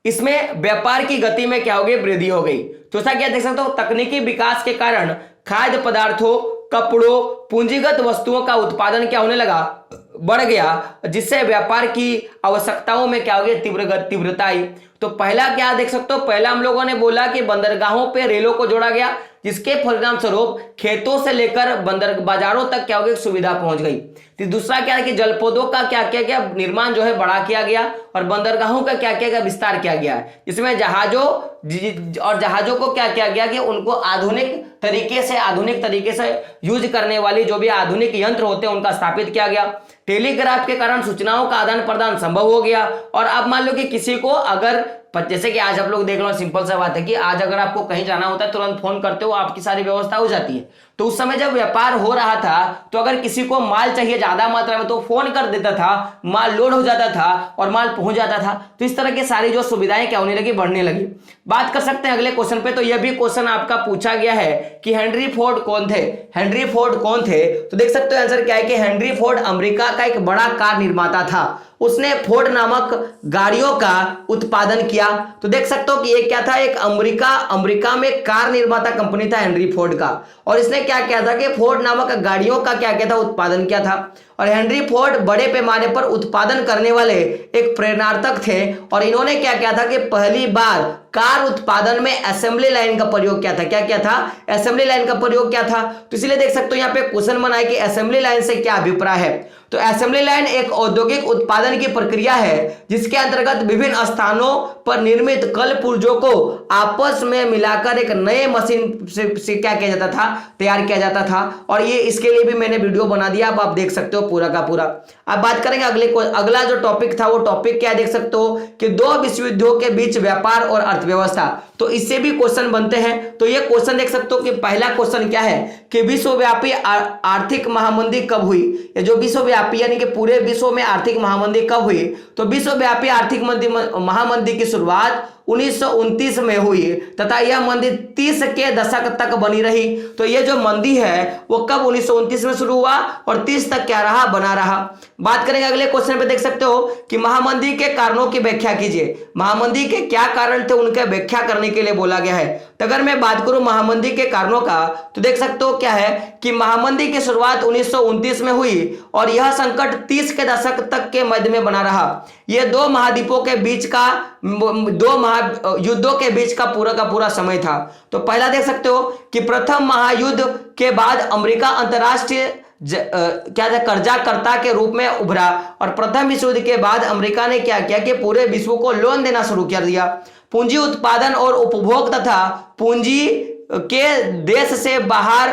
इसमें व्यापार की गति में क्या हो गई, वृद्धि हो गई। चौथा क्या देख सकते हो, तकनीकी विकास के कारण खाद्य पदार्थों, कपड़ों, पूंजीगत वस्तुओं का उत्पादन क्या होने लगा, बढ़ गया, जिससे व्यापार की आवश्यकताओं में क्या हो गया, तीव्रता आई। तो पहला क्या देख सकते हो, पहला हम लोगों ने बोला कि बंदरगाहों पे रेलों को जोड़ा गया, जिसके परिणाम स्वरूप खेतों से लेकर बंदर बाजारों तक क्या हो गया, सुविधा पहुंच गई। तो दूसरा क्या है कि जलपोतों का क्या किया गया, निर्माण जो है बड़ा किया गया और बंदरगाहों का क्या किया गया, विस्तार किया गया है। इसमें जहाजों को क्या किया गया कि उनको आधुनिक तरीके से यूज करने वाली जो भी आधुनिक यंत्र होते हैं उनका स्थापित किया गया। टेलीग्राफ के कारण सूचनाओं का आदान प्रदान संभव हो गया। और अब मान लो कि किसी को अगर, जैसे कि आज आप लोग देख लो, सिंपल सा बात है कि आज अगर आपको कहीं जाना होता है तुरंत फोन करते हो, आपकी सारी व्यवस्था हो जाती है। तो उस समय जब व्यापार हो रहा था तो अगर किसी को माल चाहिए ज्यादा मात्रा में तो फोन कर देता था, माल लोड हो जाता था और माल पहुंच जाता था। तो इस तरह की सारी जो सुविधाएं क्या होने लगी, बढ़ने लगी। बात कर सकते हैं अगले क्वेश्चन पे। तो यह भी क्वेश्चन आपका पूछा गया है कि हेनरी फोर्ड कौन थे। हेनरी फोर्ड कौन थे, तो देख सकते हो आंसर क्या है कि हेनरी फोर्ड अमेरिका का एक बड़ा कार निर्माता था। उसने फोर्ड नामक गाड़ियों का उत्पादन किया। तो देख सकते हो कि ये क्या था, एक अमेरिका में कार निर्माता कंपनी था हेनरी फोर्ड का। और इसने क्या किया था कि फोर्ड नामक गाड़ियों का क्या किया था, उत्पादन किया था। और हेनरी फोर्ड बड़े पैमाने पर उत्पादन करने वाले एक प्रेरणार्थक थे। और इन्होंने क्या किया था कि पहली बार कार उत्पादन में असेंबली लाइन का प्रयोग किया था। क्या किया था, असेंबली लाइन का प्रयोग किया था। तो इसलिए देख सकते हो यहाँ पे क्वेश्चन बना है कि असेंबली लाइन से क्या अभिप्राय है। तो असेंबली लाइन एक औद्योगिक उत्पादन की प्रक्रिया है जिसके अंतर्गत विभिन्न स्थानों पर निर्मित कल पुर्जों को आपस में मिलाकर एक नए मशीन से क्या किया जाता था, तैयार किया जाता था। और ये इसके लिए भी मैंने वीडियो बना दिया, अब आप देख सकते हो पूरा का पूरा। अब बात करेंगे अगला जो टॉपिक था, वो टॉपिक क्या देख सकते हो कि दो विश्वयुद्धों के बीच व्यापार और अर्थव्यवस्था। तो इससे भी क्वेश्चन बनते हैं। तो ये क्वेश्चन देख सकते हो कि पहला क्वेश्चन क्या है कि विश्वव्यापी आर्थिक महामंदी कब हुई। ये जो विश्वव्यापी यानी कि पूरे विश्व में आर्थिक महामंदी कब हुई, तो विश्वव्यापी आर्थिक महामंदी की शुरुआत 1929 में हुई तथा यह मंदी 30 के दशक तक बनी रही। तो ये जो मंदी है वो कब 1929 में शुरू हुआ और 30 तक क्या रहा, बना रहा। बात करेंगे अगले क्वेश्चन पे, देख सकते हो कि महामंदी के कारणों की व्याख्या कीजिए। महामंदी के क्या कारण थे उनके व्याख्या करने के लिए बोला गया है। तो अगर मैं बात करूं महामंदी के कारणों का, तो देख सकते हो क्या है कि महामंदी की शुरुआत 1929 में हुई और यह संकट 30 के दशक तक के मध्य में बना रहा। यह दो महाद्वीपों के बीच का, दो महायुद्धों के बीच का पूरा समय था। तो पहला देख सकते हो कि प्रथम महायुद्ध के बाद अमेरिका अंतरराष्ट्रीय क्या था, कर्जाकर्ता के रूप में उभरा। और प्रथम विश्व युद्ध के बाद अमेरिका ने क्या किया कि पूरे विश्व को लोन देना शुरू कर दिया। पूंजी उत्पादन और उपभोग तथा पूंजी के देश से बाहर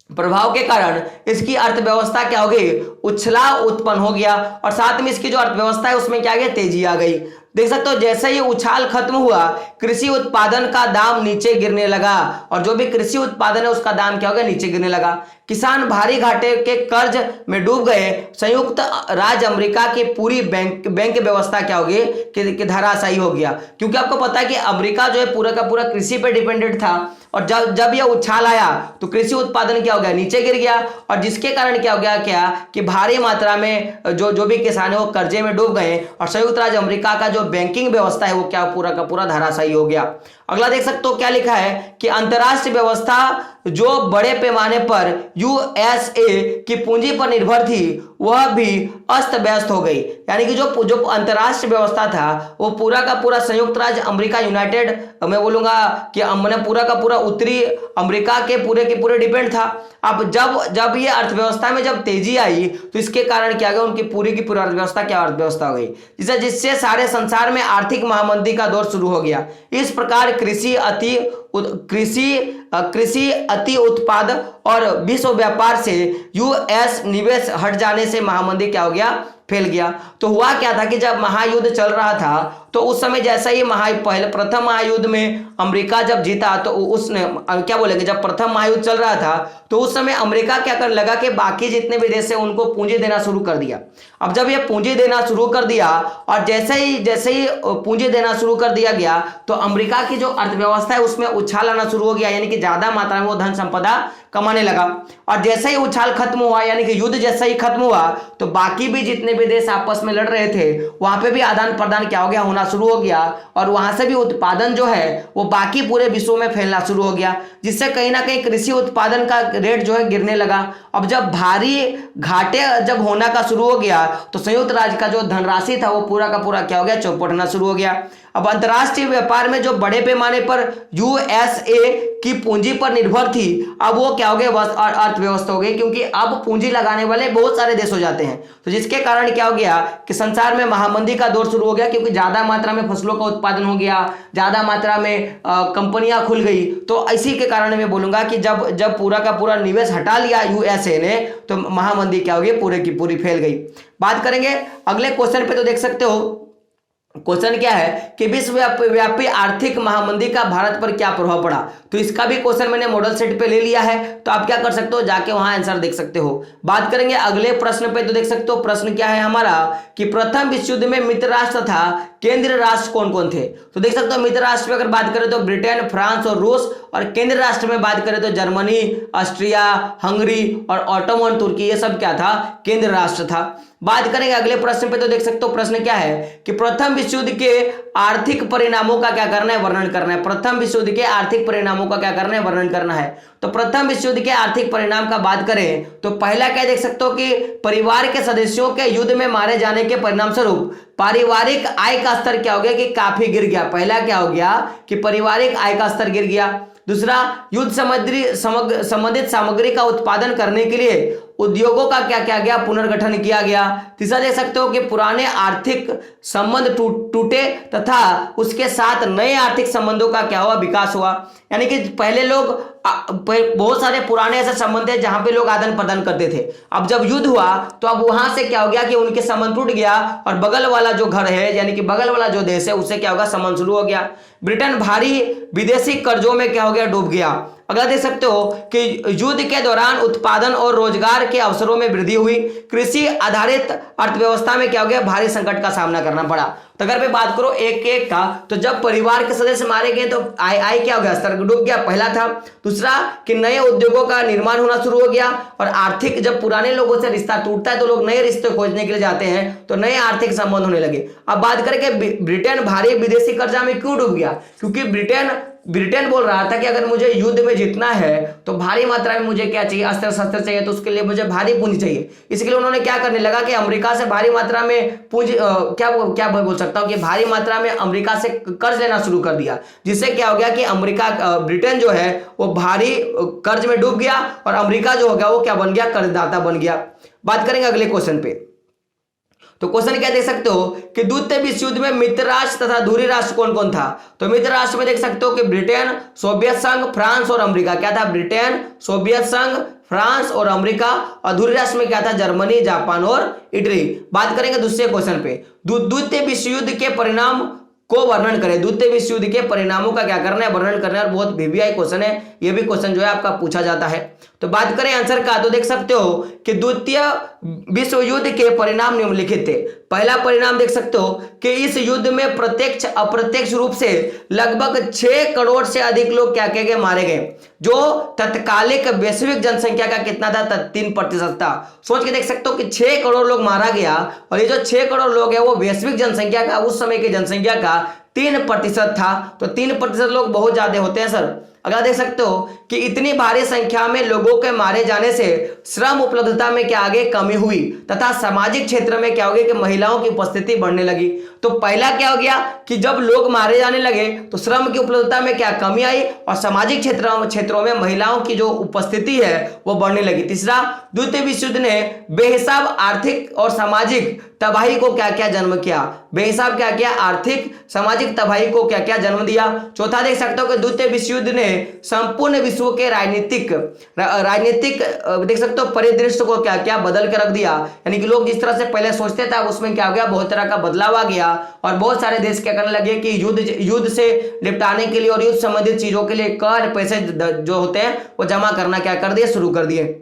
प्रभाव के कारण इसकी अर्थव्यवस्था क्या हो गई, उछाल उत्पन्न हो गया। और साथ में इसकी जो अर्थव्यवस्था है उसमें क्या आ गया, तेजी आ गई। देख सकते हो जैसे ही उछाल खत्म हुआ कृषि उत्पादन का दाम नीचे गिरने लगा और जो भी कृषि उत्पादन है उसका दाम क्या हो गया, नीचे गिरने लगा। किसान भारी घाटे के कर्ज में डूब गए। संयुक्त राज्य अमेरिका की पूरी बैंक व्यवस्था क्या होगी कि धराशायी हो गया। क्योंकि आपको पता है कि अमेरिका जो है पूरा का पूरा कृषि पे डिपेंडेंट था और जब यह उछाल आया तो कृषि उत्पादन क्या हो गया, नीचे गिर गया। और जिसके कारण क्या हो गया कि भारी मात्रा में जो भी किसान है वो कर्जे में डूब गए और संयुक्त राज्य अमेरिका का जो बैंकिंग व्यवस्था है वो क्या पूरा का पूरा धराशायी हो गया। अगला देख सकते हो क्या लिखा है कि अंतरराष्ट्रीय व्यवस्था जो बड़े पैमाने पर यूएसए की पूंजी पर निर्भर थी वह भी अस्त व्यस्त हो गई। यानी कि जो अंतरराष्ट्रीय व्यवस्था था वो पूरा का पूरा संयुक्त राज्य अमेरिका यूनाइटेड, मैं बोलूंगा कि मैंने पूरा का पूरा उत्तरी अमेरिका के पूरे डिपेंड था। अब जब ये अर्थव्यवस्था में जब तेजी आई तो इसके कारण क्या गया, उनकी पूरी की पूरी अर्थव्यवस्था क्या अर्थव्यवस्था हो गई, जिससे सारे संसार में आर्थिक महामंदी का दौर शुरू हो गया। इस प्रकार कृषि अति उत्पाद और विश्व व्यापार से यूएस निवेश हट जाने से महामंदी क्या हो गया, फैल गया। तो हुआ क्या था कि जब महायुद्ध चल रहा था तो उस समय जैसा ही प्रथम महायुद्ध में अमेरिका जब जीता तो उसने क्या बोलेंगे, जब प्रथम महायुद्ध चल रहा था तो उस समय अमेरिका क्या करने लगा कि बाकी जितने भी देश है उनको पूंजी देना शुरू कर दिया। अब जब ये पूंजी देना शुरू कर दिया और जैसे ही पूंजी देना शुरू कर दिया गया तो अमेरिका की जो अर्थव्यवस्था है उसमें उछाल आना शुरू हो गया, यानी कि ज्यादा मात्रा में वो धन संपदा कमाने लगा। और जैसे ही उछाल खत्म हुआ यानी कि युद्ध जैसे ही खत्म हुआ तो बाकी भी जितने भी देश आपस में लड़ रहे थे वहां पे भी आदान प्रदान क्या हो गया, होना शुरू हो गया। और वहां से भी उत्पादन जो है वो बाकी पूरे विश्व में फैलना शुरू हो गया, जिससे कहीं ना कहीं कृषि उत्पादन का रेट जो है गिरने लगा। अब जब भारी घाटे जब होना का शुरू हो गया तो संयुक्त राज्य का जो धनराशि था वो पूरा का पूरा क्या हो गया, चौपटना शुरू हो गया। अब अंतर्राष्ट्रीय व्यापार में जो बड़े पैमाने पर यूएसए की पूंजी पर निर्भर थी, अब वो क्या हो गए, अर्थव्यवस्था हो गई, क्योंकि अब पूंजी लगाने वाले बहुत सारे देश हो जाते हैं। तो जिसके कारण क्या हो गया कि संसार में महामंदी का दौर शुरू हो गया, क्योंकि ज्यादा मात्रा में फसलों का उत्पादन हो गया, ज्यादा मात्रा में कंपनियां खुल गई। तो इसी के कारण मैं बोलूंगा कि जब पूरा का पूरा निवेश हटा लिया यूएसए ने, तो महामंदी क्या हो गई, पूरे की पूरी फैल गई। बात करेंगे अगले क्वेश्चन पे, तो देख सकते हो क्वेश्चन क्या है कि विश्वव्यापी आर्थिक महामंदी का भारत पर क्या प्रभाव पड़ा। तो इसका भी क्वेश्चन मैंने मॉडल सेट पे ले लिया है, तो आप क्या कर सकते हो, जाके वहां आंसर देख सकते हो। बात करेंगे अगले प्रश्न पे, तो देख सकते हो प्रश्न क्या है हमारा कि प्रथम विश्व युद्ध में मित्र राष्ट्र तथा केंद्रीय राष्ट्र कौन कौन थे। तो देख सकते हो मित्र राष्ट्र में अगर बात करें तो ब्रिटेन, फ्रांस और रूस, और केंद्रीय राष्ट्र में बात करें तो जर्मनी, ऑस्ट्रिया, हंगरी और ऑटोमन तुर्की, ये सब क्या था, केंद्रीय राष्ट्र था। बात करेंगे अगले प्रश्न पे, तो देख सकते हो प्रश्न क्या है कि प्रथम विश्व युद्ध के आर्थिक परिणामों का क्या करना है, वर्णन करना है। प्रथम विश्व युद्ध के आर्थिक परिणामों का क्या करना है, वर्णन करना है। तो प्रथम विश्व युद्ध के आर्थिक परिणाम का बात करें तो पहला क्या देख सकते हो कि परिवार के सदस्यों के युद्ध में मारे जाने के परिणाम स्वरूप पारिवारिक आय का स्तर क्या हो गया कि काफी गिर गया। पहला क्या हो गया कि पारिवारिक आय का स्तर गिर गया। दूसरा, युद्ध संबंधित सामग्री का उत्पादन करने के लिए उद्योगों का क्या किया गया, पुनर्गठन किया गया। तीसरा देख सकते हो कि पुराने आर्थिक संबंध टूटे तथा उसके साथ नए आर्थिक संबंधों का क्या हुआ, विकास हुआ। यानी कि पहले लोग बहुत सारे पुराने ऐसे संबंध थे जहां पे लोग आदान प्रदान करते थे। अब जब युद्ध हुआ तो अब वहां से क्या हो गया कि उनके संबंध टूट गया, और बगल वाला जो घर है यानी कि बगल वाला जो देश है उससे क्या होगा, संबंध शुरू हो गया। ब्रिटेन भारी विदेशी कर्जों में क्या हो गया, डूब गया। अगला देख सकते हो कि युद्ध के दौरान उत्पादन और रोजगार के अवसरों में वृद्धि हुई। कृषि आधारित अर्थव्यवस्था में क्या हो गया, भारी संकट का सामना करना पड़ा। तो अगर मैं बात करूं एक एक का, तो जब परिवार के सदस्य मारे गए तो आय क्या हो गया, स्तर डूब गया, पहला था। दूसरा कि नए उद्योगों का निर्माण होना शुरू हो गया, और आर्थिक, जब पुराने लोगों से रिश्ता टूटता है तो लोग नए रिश्ते खोजने के लिए जाते हैं, तो नए आर्थिक संबंध होने लगे। अब बात करें कि ब्रिटेन भारी विदेशी कर्जा में क्यों डूब गया, क्योंकि ब्रिटेन बोल रहा था कि अगर मुझे युद्ध में जीतना है तो भारी मात्रा में मुझे क्या चाहिए, अस्त्र शस्त्र चाहिए, तो उसके लिए मुझे भारी पूंजी चाहिए। इसके लिए उन्होंने क्या करने लगा कि अमेरिका से भारी मात्रा में पूंजी क्या बोल सकता हूं कि भारी मात्रा में अमेरिका से कर्ज लेना शुरू कर दिया, जिससे क्या हो गया कि ब्रिटेन जो है वो भारी कर्ज में डूब गया, और अमेरिका जो हो गया वो क्या बन गया, कर्जदाता बन गया। बात करेंगे अगले क्वेश्चन पे, तो क्वेश्चन क्या देख सकते हो कि द्वितीय विश्व युद्ध में मित्र राष्ट्र तथा दूरी राष्ट्र कौन कौन था। तो मित्र राष्ट्र में देख सकते हो कि ब्रिटेन, सोवियत संघ, फ्रांस और अमेरिका। क्या था, ब्रिटेन, सोवियत संघ, फ्रांस और अमेरिका। और दूरी राष्ट्र में क्या था, जर्मनी, जापान और इटली। बात करेंगे दूसरे क्वेश्चन पे, द्वितीय विश्व युद्ध के परिणाम को वर्णन करें। द्वितीय विश्व युद्ध के परिणामों का क्या करना है, वर्णन करना है। और बहुत वीवीआई क्वेश्चन है, ये भी क्वेश्चन जो है आपका पूछा जाता है। तो बात करें आंसर का, तो देख सकते हो कि द्वितीय विश्व युद्ध के परिणाम निम्नलिखित थे। पहला परिणाम देख सकते हो कि इस युद्ध में प्रत्यक्ष अप्रत्यक्ष रूप से लगभग 6 करोड़ से अधिक लोग क्या किए गए, मारे गए, जो तत्कालिक वैश्विक जनसंख्या का कितना था, 3% था। सोच के देख सकते हो कि 6 करोड़ लोग मारा गया, और ये जो 6 करोड़ लोग है वो वैश्विक जनसंख्या का, उस समय की जनसंख्या का 3% था। तो 3% लोग बहुत ज्यादा होते हैं सर। अगर देख सकते हो कि इतनी भारी संख्या में लोगों के मारे जाने से श्रम उपलब्धता में क्या आगे कमी हुई, तथा सामाजिक क्षेत्र में क्या हो गया कि महिलाओं की उपस्थिति बढ़ने लगी। तो पहला क्या हो गया कि जब लोग मारे जाने लगे तो श्रम की उपलब्धता में क्या कमी आई, और सामाजिक क्षेत्रों में महिलाओं की जो उपस्थिति है वो बढ़ने लगी। तीसरा, द्वितीय विश्व युद्ध ने बेहिसाब आर्थिक और सामाजिक तबाही को क्या क्या जन्म किया, बेहिसाब क्या किया, आर्थिक सामाजिक तबाही को क्या क्या जन्म दिया। चौथा देख सकते हो कि द्वितीय विश्व युद्ध ने संपूर्ण विश्व के राजनीतिक देख सकते हो परिदृश्य को क्या क्या बदल के रख दिया। यानी कि लोग जिस तरह से पहले सोचते थे उसमें क्या हो गया, बहुत तरह का बदलाव आ गया, और बहुत सारे देश क्या करने लगे कि युद्ध से निपटाने के लिए और युद्ध संबंधित चीजों के लिए कर पैसे जो होते हैं वो जमा करना क्या कर दिए, शुरू कर दिए।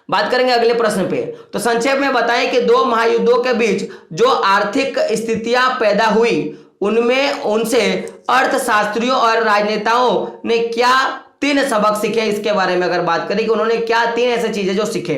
बात करेंगे अगले प्रश्न पे, तो संक्षेप में बताएं कि 2 महायुद्धों के बीच जो आर्थिक स्थितियां पैदा हुई उनमें उनसे अर्थशास्त्रियों और राजनेताओं ने क्या 3 सबक सीखे, इसके बारे में अगर बात करें कि उन्होंने क्या 3 ऐसी चीजें जो सीखे।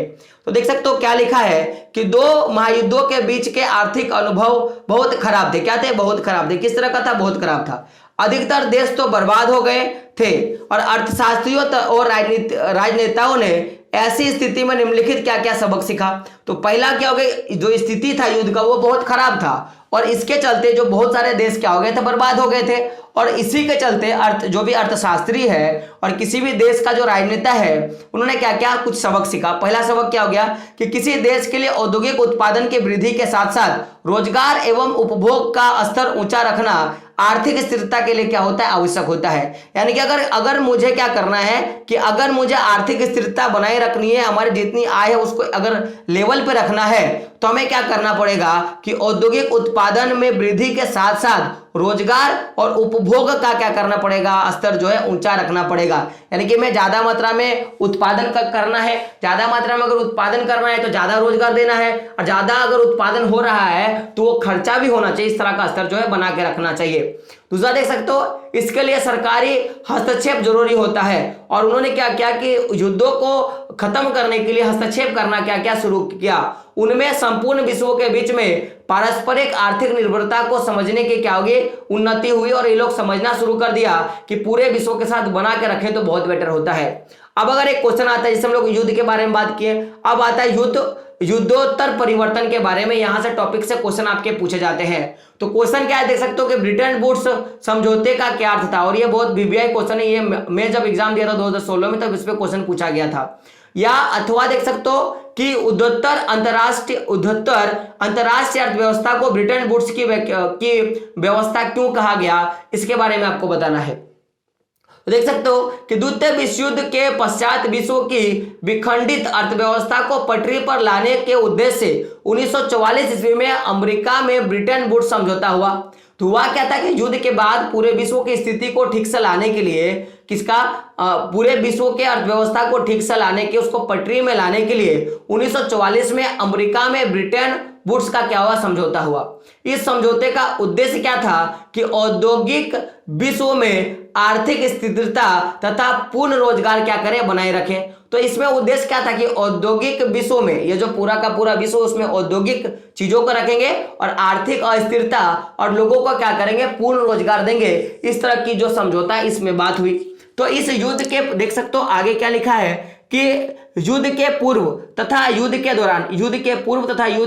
तो देख सकते हो क्या लिखा है कि 2 महायुद्धों के बीच के आर्थिक अनुभव बहुत खराब थे। क्या थे, बहुत खराब थे। किस तरह का था, बहुत खराब था। अधिकतर देश तो बर्बाद हो गए थे, और अर्थशास्त्रियों और राजनेताओं ने ऐसी स्थिति में निम्नलिखित क्या क्या सबक सीखा। तो पहला क्या हो गया, जो स्थिति था युद्ध का वो बहुत खराब था और इसके चलते जो बहुत सारे देश क्या हो गए थे, बर्बाद हो गए थे। और इसी के चलते जो भी अर्थशास्त्री है और किसी भी देश का जो राजनेता है उन्होंने क्या क्या कुछ सबक सीखा। पहला सबक क्या हो गया कि किसी देश के लिए औद्योगिक उत्पादन की वृद्धि के साथ साथ रोजगार एवं उपभोग का स्तर ऊंचा रखना आर्थिक स्थिरता के लिए क्या होता है, आवश्यक होता है। यानी कि अगर मुझे क्या करना है कि अगर मुझे आर्थिक स्थिरता बनाए रखनी है, हमारी जितनी आय है उसको अगर लेवल पे रखना है तो हमें क्या करना पड़ेगा कि औद्योगिक उत्पादन में वृद्धि के साथ साथ रोजगार और उपभोग का क्या करना पड़ेगा, स्तर जो है ऊंचा रखना पड़ेगा। यानी कि मैं ज्यादा मात्रा में उत्पादन करना है, ज्यादा मात्रा में अगर उत्पादन करना है तो ज्यादा रोजगार देना है, और ज्यादा अगर उत्पादन हो रहा है तो वो खर्चा भी होना चाहिए, इस तरह का स्तर जो है बना के रखना चाहिए। दूसरा देख सकते हो, इसके लिए सरकारी हस्तक्षेप जरूरी होता है और उन्होंने क्या किया कि युद्धों को खत्म करने के लिए हस्तक्षेप करना क्या क्या शुरू किया। उनमें संपूर्ण विश्वों के बीच में पारस्परिक आर्थिक निर्भरता को समझने की क्या होगी, उन्नति हुई और ये लोग समझना शुरू कर दिया कि पूरे विश्व के साथ बना के रखें तो बहुत बेटर होता है। अब अगर एक क्वेश्चन आता है, जैसे हम लोग युद्ध के बारे में बात किए, अब आता है युद्धोत्तर परिवर्तन के बारे में। यहां से टॉपिक से क्वेश्चन आपके पूछे जाते हैं। तो क्वेश्चन क्या है, देख सकते हो कि ब्रिटेन वुड्स समझौते का क्या अर्थ था, और ये बहुत वीवीआई क्वेश्चन है। ये मैं जब एग्जाम दिया था 2016 में तब इस पे क्वेश्चन पूछा गया था। या अथवा देख सकते हो कि उद्धोत्तर अंतरराष्ट्रीय अर्थव्यवस्था को ब्रिटेन वुड्स की व्यवस्था क्यों कहा गया, इसके बारे में आपको बताना है। तो देख सकते हो कि द्वितीय विश्व युद्ध के पश्चात विश्व की विखंडित अर्थव्यवस्था को पटरी पर लाने के उद्देश्य से 1944 ईस्वी में अमेरिका में ब्रिटेन वुड्स समझौता हुआ। तो हुआ क्या था कि युद्ध के बाद पूरे विश्व की स्थिति को ठीक से लाने के लिए, पूरे विश्व के अर्थव्यवस्था को ठीक से लाने के, उसको पटरी में लाने के लिए 1944 में अमेरिका में ब्रिटेन वुड्स का क्या हुआ, समझौता हुआ। इस समझौते का उद्देश्य क्या था कि औद्योगिक विश्व में आर्थिक स्थिरता तथा पूर्ण रोजगार क्या करें, बनाए रखें। तो इसमें उद्देश्य क्या था कि औद्योगिक विश्व में, ये जो पूरा का पूरा विश्व, उसमें औद्योगिक चीजों को रखेंगे और आर्थिक अस्थिरता और लोगों को क्या करेंगे, पूर्ण रोजगार देंगे। इस तरह की जो समझौता है इसमें बात हुई। तो इस युद्ध के देख सकते हो आगे क्या लिखा है कि युद्ध के पूर्व तथा युद्ध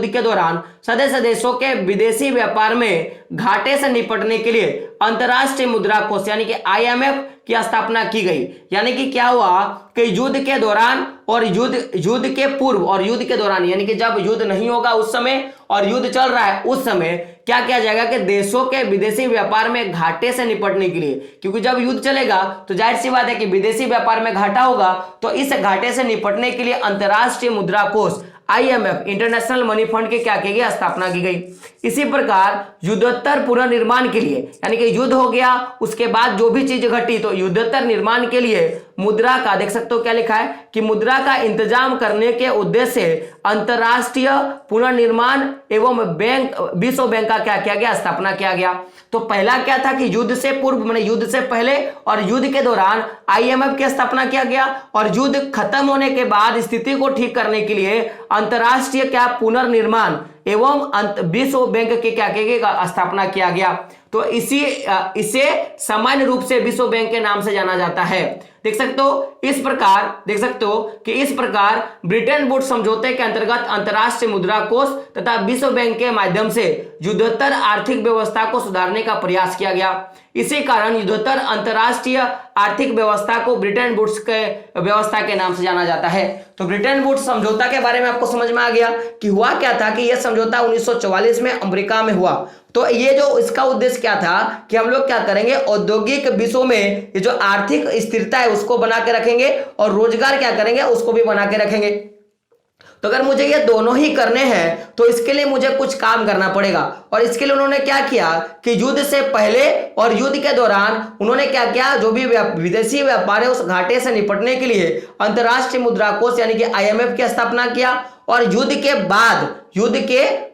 के दौरान सदस्य देशों के विदेशी व्यापार में घाटे से निपटने के लिए अंतर्राष्ट्रीय मुद्रा कोष यानी कि IMF की स्थापना की गई। यानी कि क्या हुआ कि युद्ध के दौरान और युद्ध के पूर्व और युद्ध के दौरान, यानी कि जब युद्ध नहीं होगा उस समय और युद्ध चल रहा है उस समय क्या किया जाएगा कि देशों के विदेशी व्यापार में घाटे से निपटने के लिए, क्योंकि जब युद्ध चलेगा तो जाहिर सी बात है कि विदेशी व्यापार में घाटा होगा, तो इस घाटे से निपटने के लिए अंतर्राष्ट्रीय मुद्रा कोष IMF इंटरनेशनल मनी फंड की क्या की गई, स्थापना की गई। इसी प्रकार युद्धोत्तर पुनर्निर्माण के लिए, यानी कि युद्ध हो गया उसके बाद जो भी चीज घटी तो युद्धोत्तर निर्माण के लिए मुद्रा का, देख सकते हो क्या लिखा है कि मुद्रा का इंतजाम करने के उद्देश्य से अंतर्राष्ट्रीय पुनर्निर्माण एवं विश्व बैंक का क्या किया गया, स्थापना किया गया। तो पहला क्या था कि युद्ध से पूर्व माने युद्ध से पहले और युद्ध के दौरान IMF की स्थापना किया गया, और युद्ध खत्म होने के बाद स्थिति को ठीक करने के लिए अंतर्राष्ट्रीय क्या पुनर्निर्माण एवं विश्व बैंक के क्या किया गया, स्थापना किया गया। तो इसे सामान्य रूप से विश्व बैंक के नाम से जाना जाता है। देख सकते हो इस प्रकार ब्रिटेन वुड्स समझौते के अंतर्गत अंतर्राष्ट्रीय मुद्रा कोष तथा विश्व बैंक के माध्यम से युद्धोत्तर आर्थिक व्यवस्था को सुधारने का प्रयास किया गया। इसी कारण युद्धोत्तर अंतर्राष्ट्रीय आर्थिक व्यवस्था को ब्रिटेन वुड्स के व्यवस्था के नाम से जाना जाता है। तो ब्रिटेन वुड्स समझौता के बारे में आपको समझ में आ गया कि हुआ क्या था कि यह समझौता 1944 में अमेरिका में हुआ। तो ये जो इसका उद्देश्य क्या था कि हम लोग क्या करेंगे, औद्योगिक विश्व में ये जो आर्थिक स्थिरता है उसको बना के रखेंगे और रोजगार क्या करेंगे, उसको भी बना के रखेंगे। तो अगर मुझे ये दोनों ही करने हैं तो इसके लिए मुझे कुछ काम करना पड़ेगा, और इसके लिए उन्होंने क्या किया कि युद्ध से पहले और युद्ध के दौरान उन्होंने क्या किया, जो भी विदेशी व्यापार है उस घाटे से निपटने के लिए अंतर्राष्ट्रीय मुद्रा कोष यानी कि IMF की स्थापना किया, और युद्ध के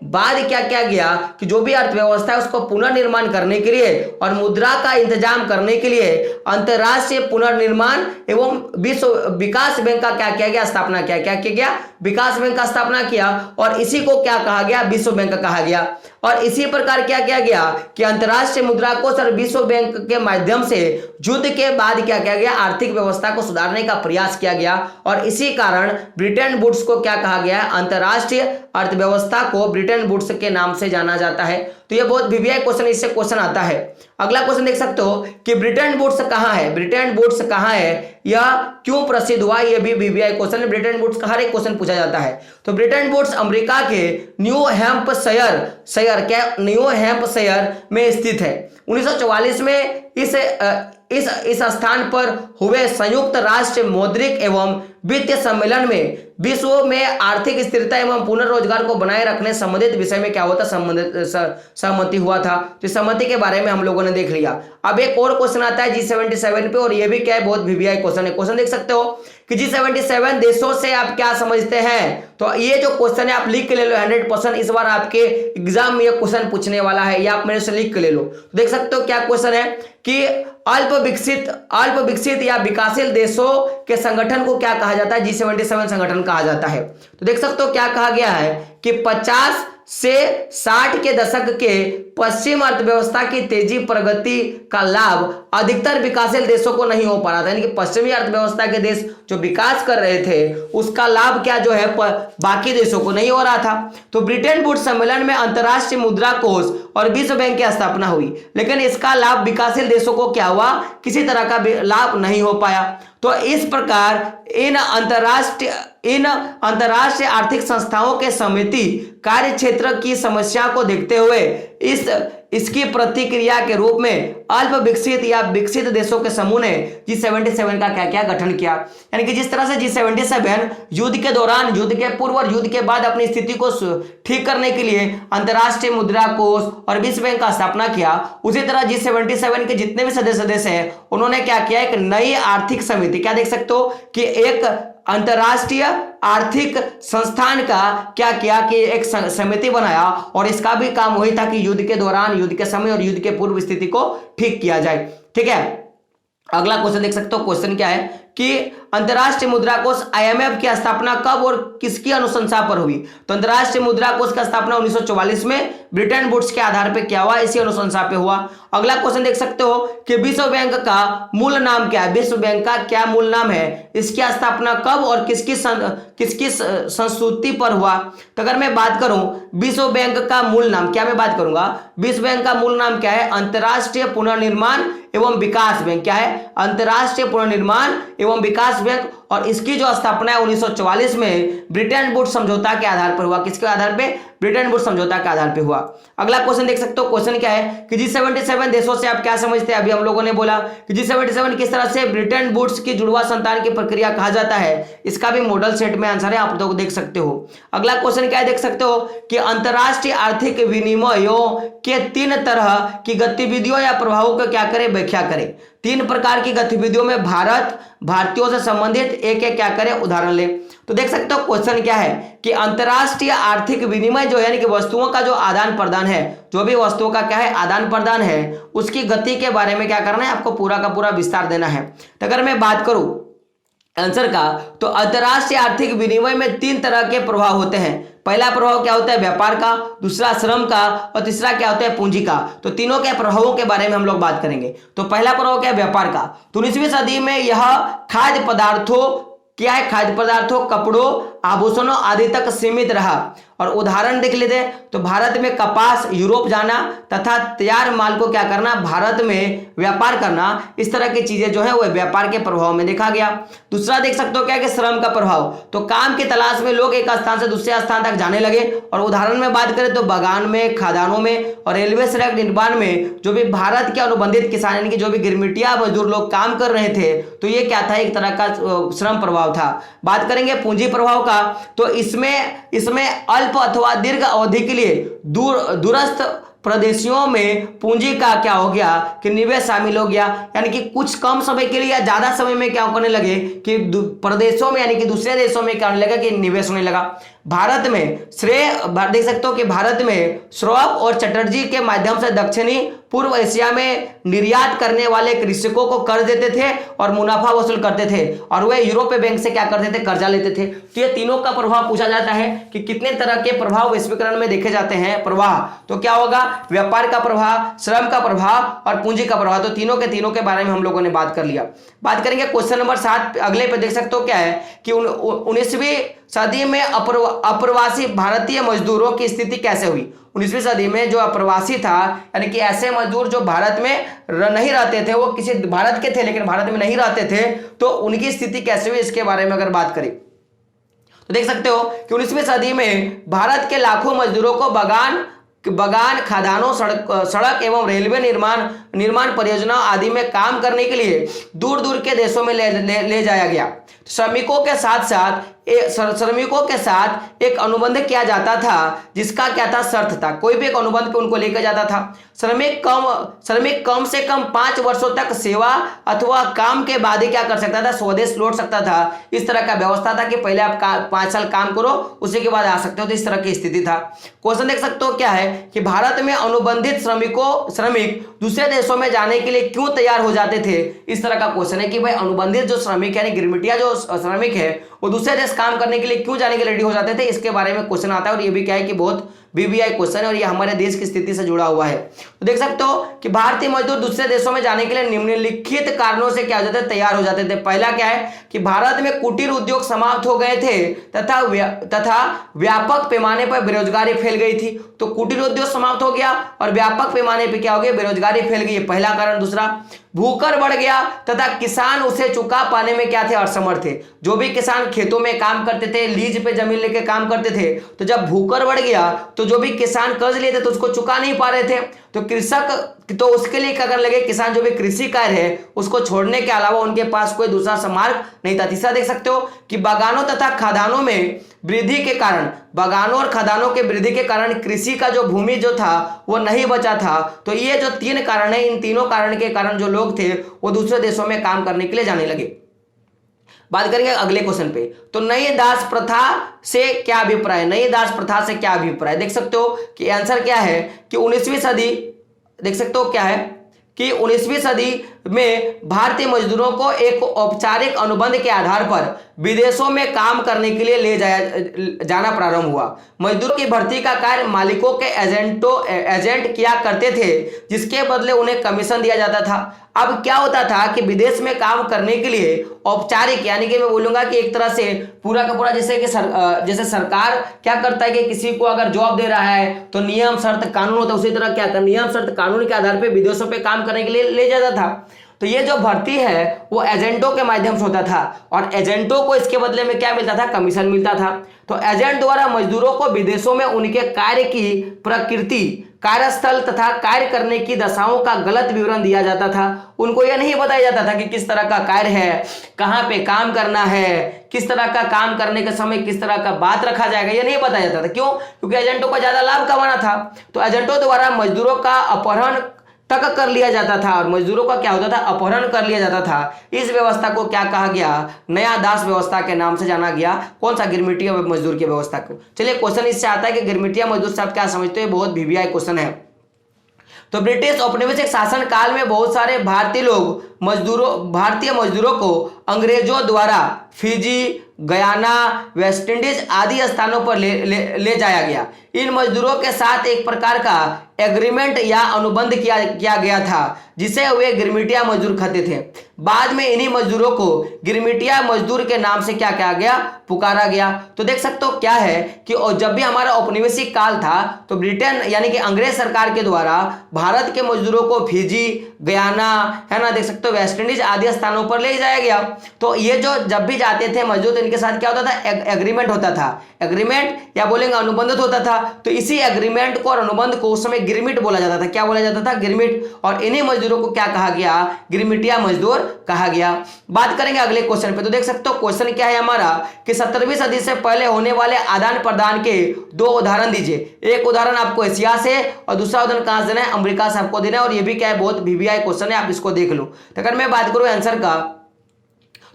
बाद क्या किया गया कि जो भी अर्थव्यवस्था है उसको पुनर्निर्माण करने के लिए और मुद्रा का इंतजाम करने के लिए अंतरराष्ट्रीय पुनर्निर्माण एवं विश्व विकास बैंक का क्या किया गया, स्थापना क्या किया गया, विकास बैंक का स्थापना किया और इसी को क्या कहा गया, विश्व बैंक कहा गया। और इसी प्रकार क्या किया गया कि अंतरराष्ट्रीय मुद्रा कोष और विश्व बैंक के माध्यम से युद्ध के बाद क्या किया गया, आर्थिक व्यवस्था को सुधारने का प्रयास किया गया और इसी कारण ब्रिटेन वुड्स को क्या कहा गया, अंतरराष्ट्रीय अर्थव्यवस्था को ब्रिटेन वुड्स के नाम से जाना जाता है। तो ये बहुत वीवीआई क्वेश्चन, इससे क्वेश्चन आता है। अगला क्वेश्चन देख सकते हो कि ब्रिटेन वुड्स कहां है, ब्रिटेन वुड्स कहां है, यह क्यों प्रसिद्ध हुआ, यह भी वीवीआई क्वेश्चन है। ब्रिटेन वुड्स का हर एक क्वेश्चन पूछा जाता है। तो ब्रिटेन वुड्स अमेरिका के न्यू हैम्पशायर में स्थित है। 1944 में इस स्थान पर हुए संयुक्त राष्ट्र मौद्रिक एवं वित्तीय सम्मेलन में विश्व में आर्थिक स्थिरता एवं पुनर्रोजगार को बनाए रखने संबंधित विषय में क्या होता, सहमति हुआ था। तो सहमति के बारे में हम लोगों ने देख लिया। अब एक और क्वेश्चन आता है G77 पे और ये भी क्या है, बहुत वीवीआई क्वेश्चन है। क्वेश्चन देख सकते हो कि G77 देशों से आप क्या समझते हैं। तो ये जो क्वेश्चन है आप लिख के ले लो 100%, इस बार आपके एग्जाम में ये क्वेश्चन पूछने वाला है, या आप मेरे से लिख के ले लो। तो देख सकते हो क्या क्वेश्चन है कि अल्प विकसित या विकासशील देशों के संगठन को क्या कहा जाता है, G77 संगठन कहा जाता है। तो देख सकते हो क्या कहा गया है कि 50 से 60 के दशक के पश्चिम अर्थव्यवस्था की तेजी प्रगति का लाभ अधिकतर विकासशील देशों को नहीं हो पा रहा था, यानी कि पश्चिमी अर्थव्यवस्था के देश जो विकास कर रहे थे उसका लाभ क्या जो है बाकी देशों को नहीं हो रहा था। तो ब्रिटेन वुड्स सम्मेलन में अंतरराष्ट्रीय मुद्रा कोष और विश्व बैंक की स्थापना हुई, लेकिन इसका लाभ विकासशील देशों को क्या हुआ, किसी तरह का लाभ नहीं हो पाया। तो इस प्रकार इन अंतरराष्ट्रीय आर्थिक संस्थाओं के समिति कार्य क्षेत्र की समस्या को देखते हुए इसकी प्रतिक्रिया के रूप में अल्प विकसित या विकसित देशों के समूह ने G77 का क्या गठन किया। यानी कि जिस तरह से G77 युद्ध के दौरान, युद्ध के पूर्व और युद्ध के बाद अपनी स्थिति को ठीक करने के लिए अंतरराष्ट्रीय मुद्रा कोष और विश्व बैंक का स्थापना किया, उसी तरह G77 के जितने भी सदस्य हैं उन्होंने क्या किया, एक नई आर्थिक समिति, क्या देख सकते हो कि एक अंतरराष्ट्रीय आर्थिक संस्थान का क्या किया कि एक समिति बनाया और इसका भी काम वही था कि युद्ध के दौरान, युद्ध के समय और युद्ध के पूर्व स्थिति को ठीक किया जाए। ठीक है, अगला क्वेश्चन देख सकते हो। क्वेश्चन क्या है कि अंतरराष्ट्रीय मुद्रा कोष IMF की स्थापना कब और किसकी अनुशंसा पर हुई। तो अंतरराष्ट्रीय मुद्रा कोष की स्थापना 1944 में ब्रिटेन वुड्स के आधार पर क्या हुआ, इसी अनुशंसा पे हुआ। अगला क्वेश्चन देख सकते हो कि विश्व बैंक का मूल नाम क्या है, विश्व बैंक का क्या मूल नाम है, इसकी स्थापना कब और किसकी संस्तुति पर हुआ। तो अगर मैं बात करूं विश्व बैंक का मूल नाम, क्या मैं बात करूंगा, विश्व बैंक का मूल नाम क्या है, अंतरराष्ट्रीय पुनर्निर्माण एवं विकास बैंक। क्या है, अंतरराष्ट्रीय पुनर्निर्माण एवं विकास बैंक। और इसकी जो स्थापना है 1944 में ब्रिटेन वुड्स समझौता के आधार पर हुआ। किसके आधार पे, ब्रिटेन वुड्स समझौता के आधार पे हुआ। अगला क्वेश्चन देख सकते हो। क्वेश्चन क्या है कि G77 देशों से आप क्या समझते हैं। अभी हम लोगों ने बोला कि G77 किस तरह से ब्रिटेन वुड्स की जुड़वा संतान की प्रक्रिया कहा जाता है, इसका भी मॉडल सेट में आंसर है, आप लोग देख सकते हो। अगला क्वेश्चन क्या है देख सकते हो कि अंतरराष्ट्रीय आर्थिक विनिमयों के 3 तरह की गतिविधियों या प्रभावों को क्या करें, व्याख्या करें। 3 प्रकार की गतिविधियों में भारतीयों से संबंधित एक क्या करें, उदाहरण ले। तो देख सकते हो क्वेश्चन क्या है कि अंतरराष्ट्रीय आर्थिक विनिमय जो है, यानी कि वस्तुओं का जो आदान प्रदान है, जो भी वस्तुओं का क्या है आदान प्रदान है, उसकी गति के बारे में क्या करना है, आपको पूरा का पूरा विस्तार देना है। तो अगर मैं बात करूं आंसर का, तो अंतरराष्ट्रीय आर्थिक विनिमय में 3 तरह के प्रभाव होते हैं। पहला प्रभाव क्या होता है, व्यापार का, दूसरा श्रम का और तीसरा क्या होता है, पूंजी का। तो तीनों के प्रभावों के बारे में हम लोग बात करेंगे। तो पहला प्रभाव क्या है, व्यापार का। तो 19वीं सदी में यह खाद्य पदार्थों, कपड़ों, आभूषणों आदि तक सीमित रहा। और उदाहरण देख लेते हैं तो भारत में कपास यूरोप जाना तथा तैयार माल को क्या करना, भारत में व्यापार करना, इस तरह की चीजें जो है वो व्यापार के प्रभाव में देखा गया। दूसरा देख सकते हो क्या कि श्रम का प्रभाव। तो काम की तलाश में लोग एक स्थान से दूसरे स्थान तक जाने लगे। और उदाहरण में बात करें तो बागान में, खदानों में और रेलवे सड़क निर्माण में जो भी भारत के अनुबंधित किसान, यानी कि जो भी गिरमिटिया मजदूर लोग काम कर रहे थे, तो ये क्या था, एक तरह का श्रम प्रभाव था। बात करेंगे पूंजी प्रभाव का, तो इसमें अल्प अथवा दीर्घ अवधि के लिए दूरस्थ प्रदेशियों में पूंजी का क्या हो गया कि निवेश शामिल हो गया, यानी कि कुछ कम समय के लिए या ज्यादा समय में क्या करने लगे कि प्रदेशों में यानी कि दूसरे देशों में क्या होने लगा कि निवेश होने लगा। भारत में देख सकते हो कि भारत में श्रॉफ और चटर्जी के माध्यम से दक्षिणी पूर्व एशिया में निर्यात करने वाले कृषकों को कर्ज देते थे और मुनाफा वसूल करते थे, और वे यूरोपीय बैंक से क्या करते थे, कर्जा लेते थे। तो ये तीनों का प्रभाव पूछा जाता है कि कितने तरह के प्रभाव वैश्वीकरण में देखे जाते हैं प्रवाह, तो क्या होगा, व्यापार का प्रभाव, श्रम का प्रभाव और पूंजी का प्रभाव। तो तीनों के बारे में हम लोगों ने बात कर लिया। बात करेंगे क्वेश्चन नंबर 7 अगले पे, देख सकते हो क्या है कि 19वीं सदी में अप्रवासी भारतीय मजदूरों की स्थिति कैसे हुई। 19वीं सदी में जो अप्रवासी था, यानी कि ऐसे मजदूर जो भारत में नहीं रहते थे, वो किसी भारत के थे लेकिन भारत में नहीं रहते थे, तो उनकी स्थिति कैसे हुई इसके बारे में अगर बात करें तो देख सकते हो कि 19वीं सदी में भारत के लाखों मजदूरों को बगान, खदानों, सड़क एवं रेलवे निर्माण परियोजनाओं आदि में काम करने के लिए दूर दूर के देशों में ले जाया गया। श्रमिकों के साथ एक अनुबंध किया जाता था, जिसका क्या था, शर्त था, कोई भी एक अनुबंध पे उनको लेकर जाता था। श्रमिक कम से कम 5 वर्षों तक सेवा अथवा काम के बाद ही क्या कर सकता था, स्वदेश लौट सकता था। इस तरह का व्यवस्था था कि पहले आप 5 साल काम करो, उसी के बाद आ सकते हो। तो इस तरह की स्थिति था। क्वेश्चन देख सकते हो क्या है कि भारत में अनुबंधित श्रमिक दूसरे देशों में जाने के लिए क्यों तैयार हो जाते थे। इस तरह का क्वेश्चन है कि भाई अनुबंधित जो श्रमिक यानी गिरमिटिया जो श्रमिक है वो दूसरे देश काम करने के लिए क्यों जाने के लिए रेडी हो जाते थे, इसके बारे में क्वेश्चन आता है। और ये भी क्या है कि बहुत बीबीआई क्वेश्चन है और ये हमारे देश की स्थिति से जुड़ा हुआ है। तो देख सकते हो कि भारतीय मजदूर दूसरे देशों में जाने के लिए निम्नलिखित कारणों से क्या हो जाते थे, तैयार हो जाते थे। पहला क्या है कि भारत में कुटीर उद्योग समाप्त हो गए थे तथा व्यापक पैमाने पर बेरोजगारी फैल गई थी। तो कुटीर उद्योग समाप्त हो गया और व्यापक पैमाने पर क्या हो गया, बेरोजगारी फैल गई, पहला कारण। दूसरा, भूखर बढ़ गया तथा किसान उसे चुका पाने में क्या थे, असमर्थ थे। जो भी किसान खेतों में काम करते थे, लीज पे जमीन लेके काम करते थे, तो जब भूखर बढ़ गया तो जो भी किसान कर्ज लिए थे तो उसको चुका नहीं पा रहे थे। तो कृषक तो उसके लिए क्या करने लगे, किसान जो भी कृषि कार्य है उसको छोड़ने के अलावा उनके पास कोई दूसरा मार्ग नहीं था। तीसरा देख सकते हो कि बागानों तथा खदानों में वृद्धि के कारण, बागानों और खदानों के वृद्धि के कारण कृषि का जो भूमि जो था वो नहीं बचा था। तो ये जो 3 कारण है, इन तीनों कारण के कारण जो लोग थे वो दूसरे देशों में काम करने के लिए जाने लगे। बात करेंगे अगले क्वेश्चन पे, तो नई दास प्रथा से क्या अभिप्राय, नई दास प्रथा से क्या अभिप्राय। देख सकते हो कि आंसर क्या है कि 19वीं सदी, देख सकते हो क्या है कि 19वीं सदी में भारतीय मजदूरों को एक औपचारिक अनुबंध के आधार पर विदेशों में काम करने के लिए जाना प्रारंभ हुआ। मजदूरों की भर्ती का कार्य मालिकों के एजेंट किया करते थे, जिसके बदले उन्हें कमीशन दिया जाता था। अब क्या होता था कि विदेश में काम करने के लिए औपचारिक, यानी कि मैं बोलूंगा कि एक तरह से पूरा का पूरा जैसे सरकार क्या करता है कि किसी को अगर जॉब दे रहा है तो नियम शर्त कानून होता है, उसी तरह क्या करता, नियम शर्त कानून के आधार पर विदेशों पर काम करने के लिए ले जाता था। तो ये जो भर्ती है वो एजेंटों के माध्यम से होता था और एजेंटों को इसके बदले में क्या मिलता था, कमीशन मिलता था। तो एजेंट द्वारा मजदूरों को विदेशों में उनके कार्य की प्रकृति, कार्यस्थल तथा कार्य करने की दशाओं का गलत विवरण दिया जाता था। उनको यह नहीं बताया जाता था कि किस तरह का कार्य है, कहां पे काम करना है, किस तरह का काम करने के समय किस तरह का बात रखा जाएगा, यह नहीं बताया जाता था। क्यों? क्योंकि एजेंटों को ज्यादा लाभ कमाना था। तो एजेंटों द्वारा मजदूरों का अपहरण तक कर लिया जाता था और मजदूरों का क्या होता था, अपहरण कर लिया जाता था। इस व्यवस्था को क्या कहा गया, नया दास व्यवस्था के नाम से जाना गया। कौन सा, गिरमिटिया मजदूर की व्यवस्था को। चलिए क्वेश्चन इससे आता है कि गिरमिटिया मजदूर से आप क्या समझते हो, बहुत बीबीआई क्वेश्चन है। तो ब्रिटिश औपनिवेशिक शासन काल में बहुत सारे भारतीय मजदूरों को अंग्रेजों द्वारा फिजी, गयाना, वेस्ट इंडीज आदि स्थानों पर ले जाया गया। इन मजदूरों के साथ एक प्रकार का एग्रीमेंट या अनुबंध किया गया था, जिसे वे गिरमिटिया मजदूर कहते थे। बाद में इन्हीं मजदूरों को गिरमिटिया मजदूर के नाम से क्या किया गया, पुकारा गया। तो देख सकते हो क्या है कि जब भी हमारा औपनिवेशिक काल था तो ब्रिटेन यानी कि अंग्रेज सरकार के द्वारा भारत के मजदूरों को फिजी, गयाना, है ना, देख सकते हो वेस्ट इंडीज आदि स्थानों पर ले जाया गया। तो ये जो जब भी जाते थे मजदूर तो इनके साथ क्या होता था, एग्रीमेंट होता था, एग्रीमेंट या बोलेंगे अनुबंध होता था। तो इसी एग्रीमेंट को और अनुबंध को उस समय गिरमिट बोला जाता था। क्या बोला जाता था, गिरमिट। और इन्हीं मजदूरों को क्या कहा गया, गिरमिटिया मजदूर कहा गया। बात करेंगे अगले क्वेश्चन पे। तो देख सकते हो क्वेश्चन क्या है हमारा कि 17वीं सदी से पहले होने वाले आदान प्रदान के 2 उदाहरण दीजिए। एक उदाहरण आपको एशिया से और दूसरा उदाहरण कहां से देना है, अमेरिका से आपको देना है। और ये भी क्या है, बहुत वीवीआई क्वेश्चन है, आप इसको देख लो। तो अगर मैं बात करूं आंसर का,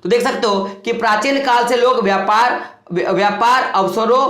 तो देख सकते हो कि प्राचीन काल से लोग व्यापार अवसरों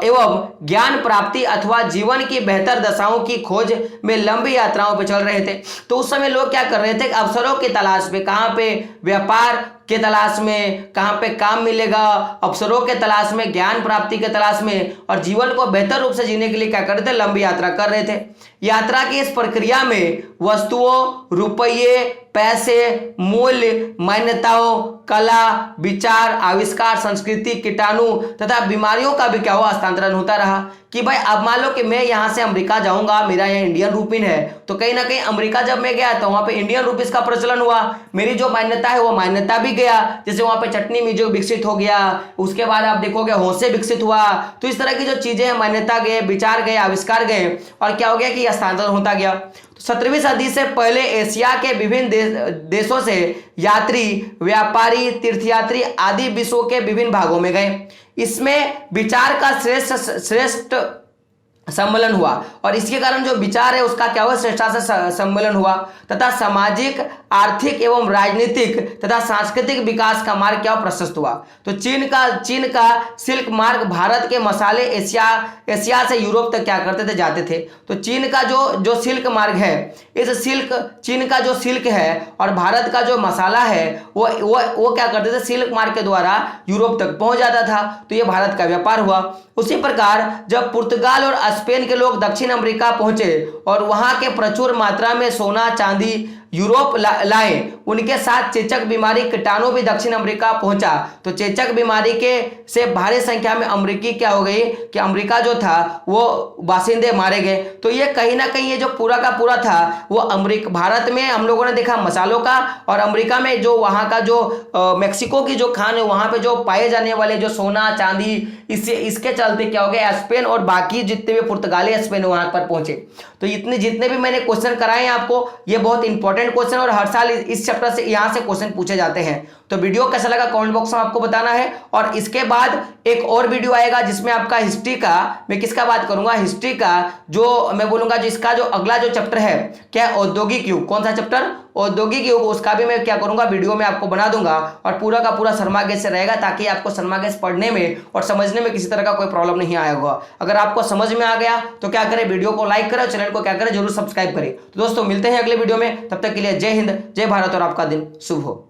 एवं ज्ञान प्राप्ति अथवा जीवन की बेहतर दशाओं की खोज में लंबी यात्राओं पर चल रहे थे। तो उस समय लोग क्या कर रहे थे, अवसरों की तलाश में, कहां पे व्यापार के तलाश में, कहां पे काम मिलेगा, अवसरों के तलाश में, ज्ञान प्राप्ति के तलाश में, और जीवन को बेहतर रूप से जीने के लिए क्या कर रहे थे, लंबी यात्रा कर रहे थे। यात्रा की इस प्रक्रिया में वस्तुओं, रुपये, पैसे, मूल्य, मान्यताओं, कला, विचार, आविष्कार, संस्कृति, कीटाणु तथा बीमारियों का भी क्या हुआ, हस्तांतरण होता रहा। कि भाई अब मान लो कि मैं यहां से अमेरिका जाऊंगा, मेरा यहाँ इंडियन रूपीन है, तो कहीं ना कहीं अमेरिका जब मैं गया तो वहां पे इंडियन रूपीस का प्रचलन हुआ, मेरी जो मान्यता है वो मान्यता भी गया। जैसे वहां पे चटनी मिर्च विकसित हो गया, उसके बाद आप देखोगे होशे विकसित हुआ। तो इस तरह की जो चीजें हैं, मान्यता गए, विचार गए, आविष्कार गए, और क्या हो गया कि हस्तांतरण होता गया। तो 17वीं सदी से पहले एशिया के विभिन्न देशों से यात्री, व्यापारी, तीर्थयात्री आदि विश्व के विभिन्न भागों में गए। इसमें विचार का श्रेष्ठ सम्मेलन हुआ, और इसके कारण जो विचार है उसका क्या हुआ, श्रेष्ठता से सम्मेलन हुआ, तथा सामाजिक, आर्थिक एवं राजनीतिक तथा सांस्कृतिक विकास का मार्ग क्या प्रशस्त हुआ। तो चीन का सिल्क मार्ग भारत के मसाले एशिया से यूरोप तक क्या करते थे, जाते थे। तो चीन का जो सिल्क मार्ग है, चीन का जो सिल्क है और भारत का जो मसाला है वो क्या करते थे, सिल्क मार्ग के द्वारा यूरोप तक पहुंच जाता था। तो ये भारत का व्यापार हुआ। उसी प्रकार जब पुर्तगाल और स्पेन के लोग दक्षिण अमेरिका पहुंचे और वहां के प्रचुर मात्रा में सोना चांदी यूरोप लाए, उनके साथ चेचक बीमारी कीटाणु भी दक्षिण अमेरिका पहुंचा। तो चेचक बीमारी के से भारी संख्या में अमेरिकी क्या हो गई कि अमेरिका जो था वो बासिंदे मारे गए। तो ये कहीं ना कहीं ये जो पूरा का पूरा था वो भारत में हम लोगों ने देखा मसालों का, और अमेरिका में जो वहां का जो मेक्सिको की जो खान है वहां पे जो पाए जाने वाले जो सोना चांदी, इसके चलते क्या हो गया, स्पेन और बाकी जितने भी पुर्तगाली स्पेन वहां पर पहुंचे। तो जितने भी मैंने क्वेश्चन कराए हैं आपको, ये बहुत इंपॉर्टेंट क्वेश्चन, और हर साल इस चैप्टर से यहां से क्वेश्चन पूछे जाते हैं। तो वीडियो कैसा लगा कमेंट बॉक्स में आपको बताना है। और इसके बाद एक और वीडियो आएगा जिसमें आपका हिस्ट्री का, मैं किसका बात करूंगा, हिस्ट्री का जो मैं बोलूंगा जिसका जो अगला जो चैप्टर है क्या, औद्योगिक युग। कौन सा चैप्टर, औद्योगिक युग, उसका भी मैं क्या करूंगा, वीडियो में आपको बना दूंगा, और पूरा का पूरा शर्मा गैस से रहेगा, ताकि आपको शर्मा गैस पढ़ने में और समझने में किसी तरह का कोई प्रॉब्लम नहीं आया होगा। अगर आपको समझ में आ गया तो क्या करें, वीडियो को लाइक करें, चैनल को क्या करें, जरूर सब्सक्राइब करें। तो दोस्तों मिलते हैं अगले वीडियो में, तब तक के लिए जय हिंद, जय भारत, और आपका दिन शुभ हो।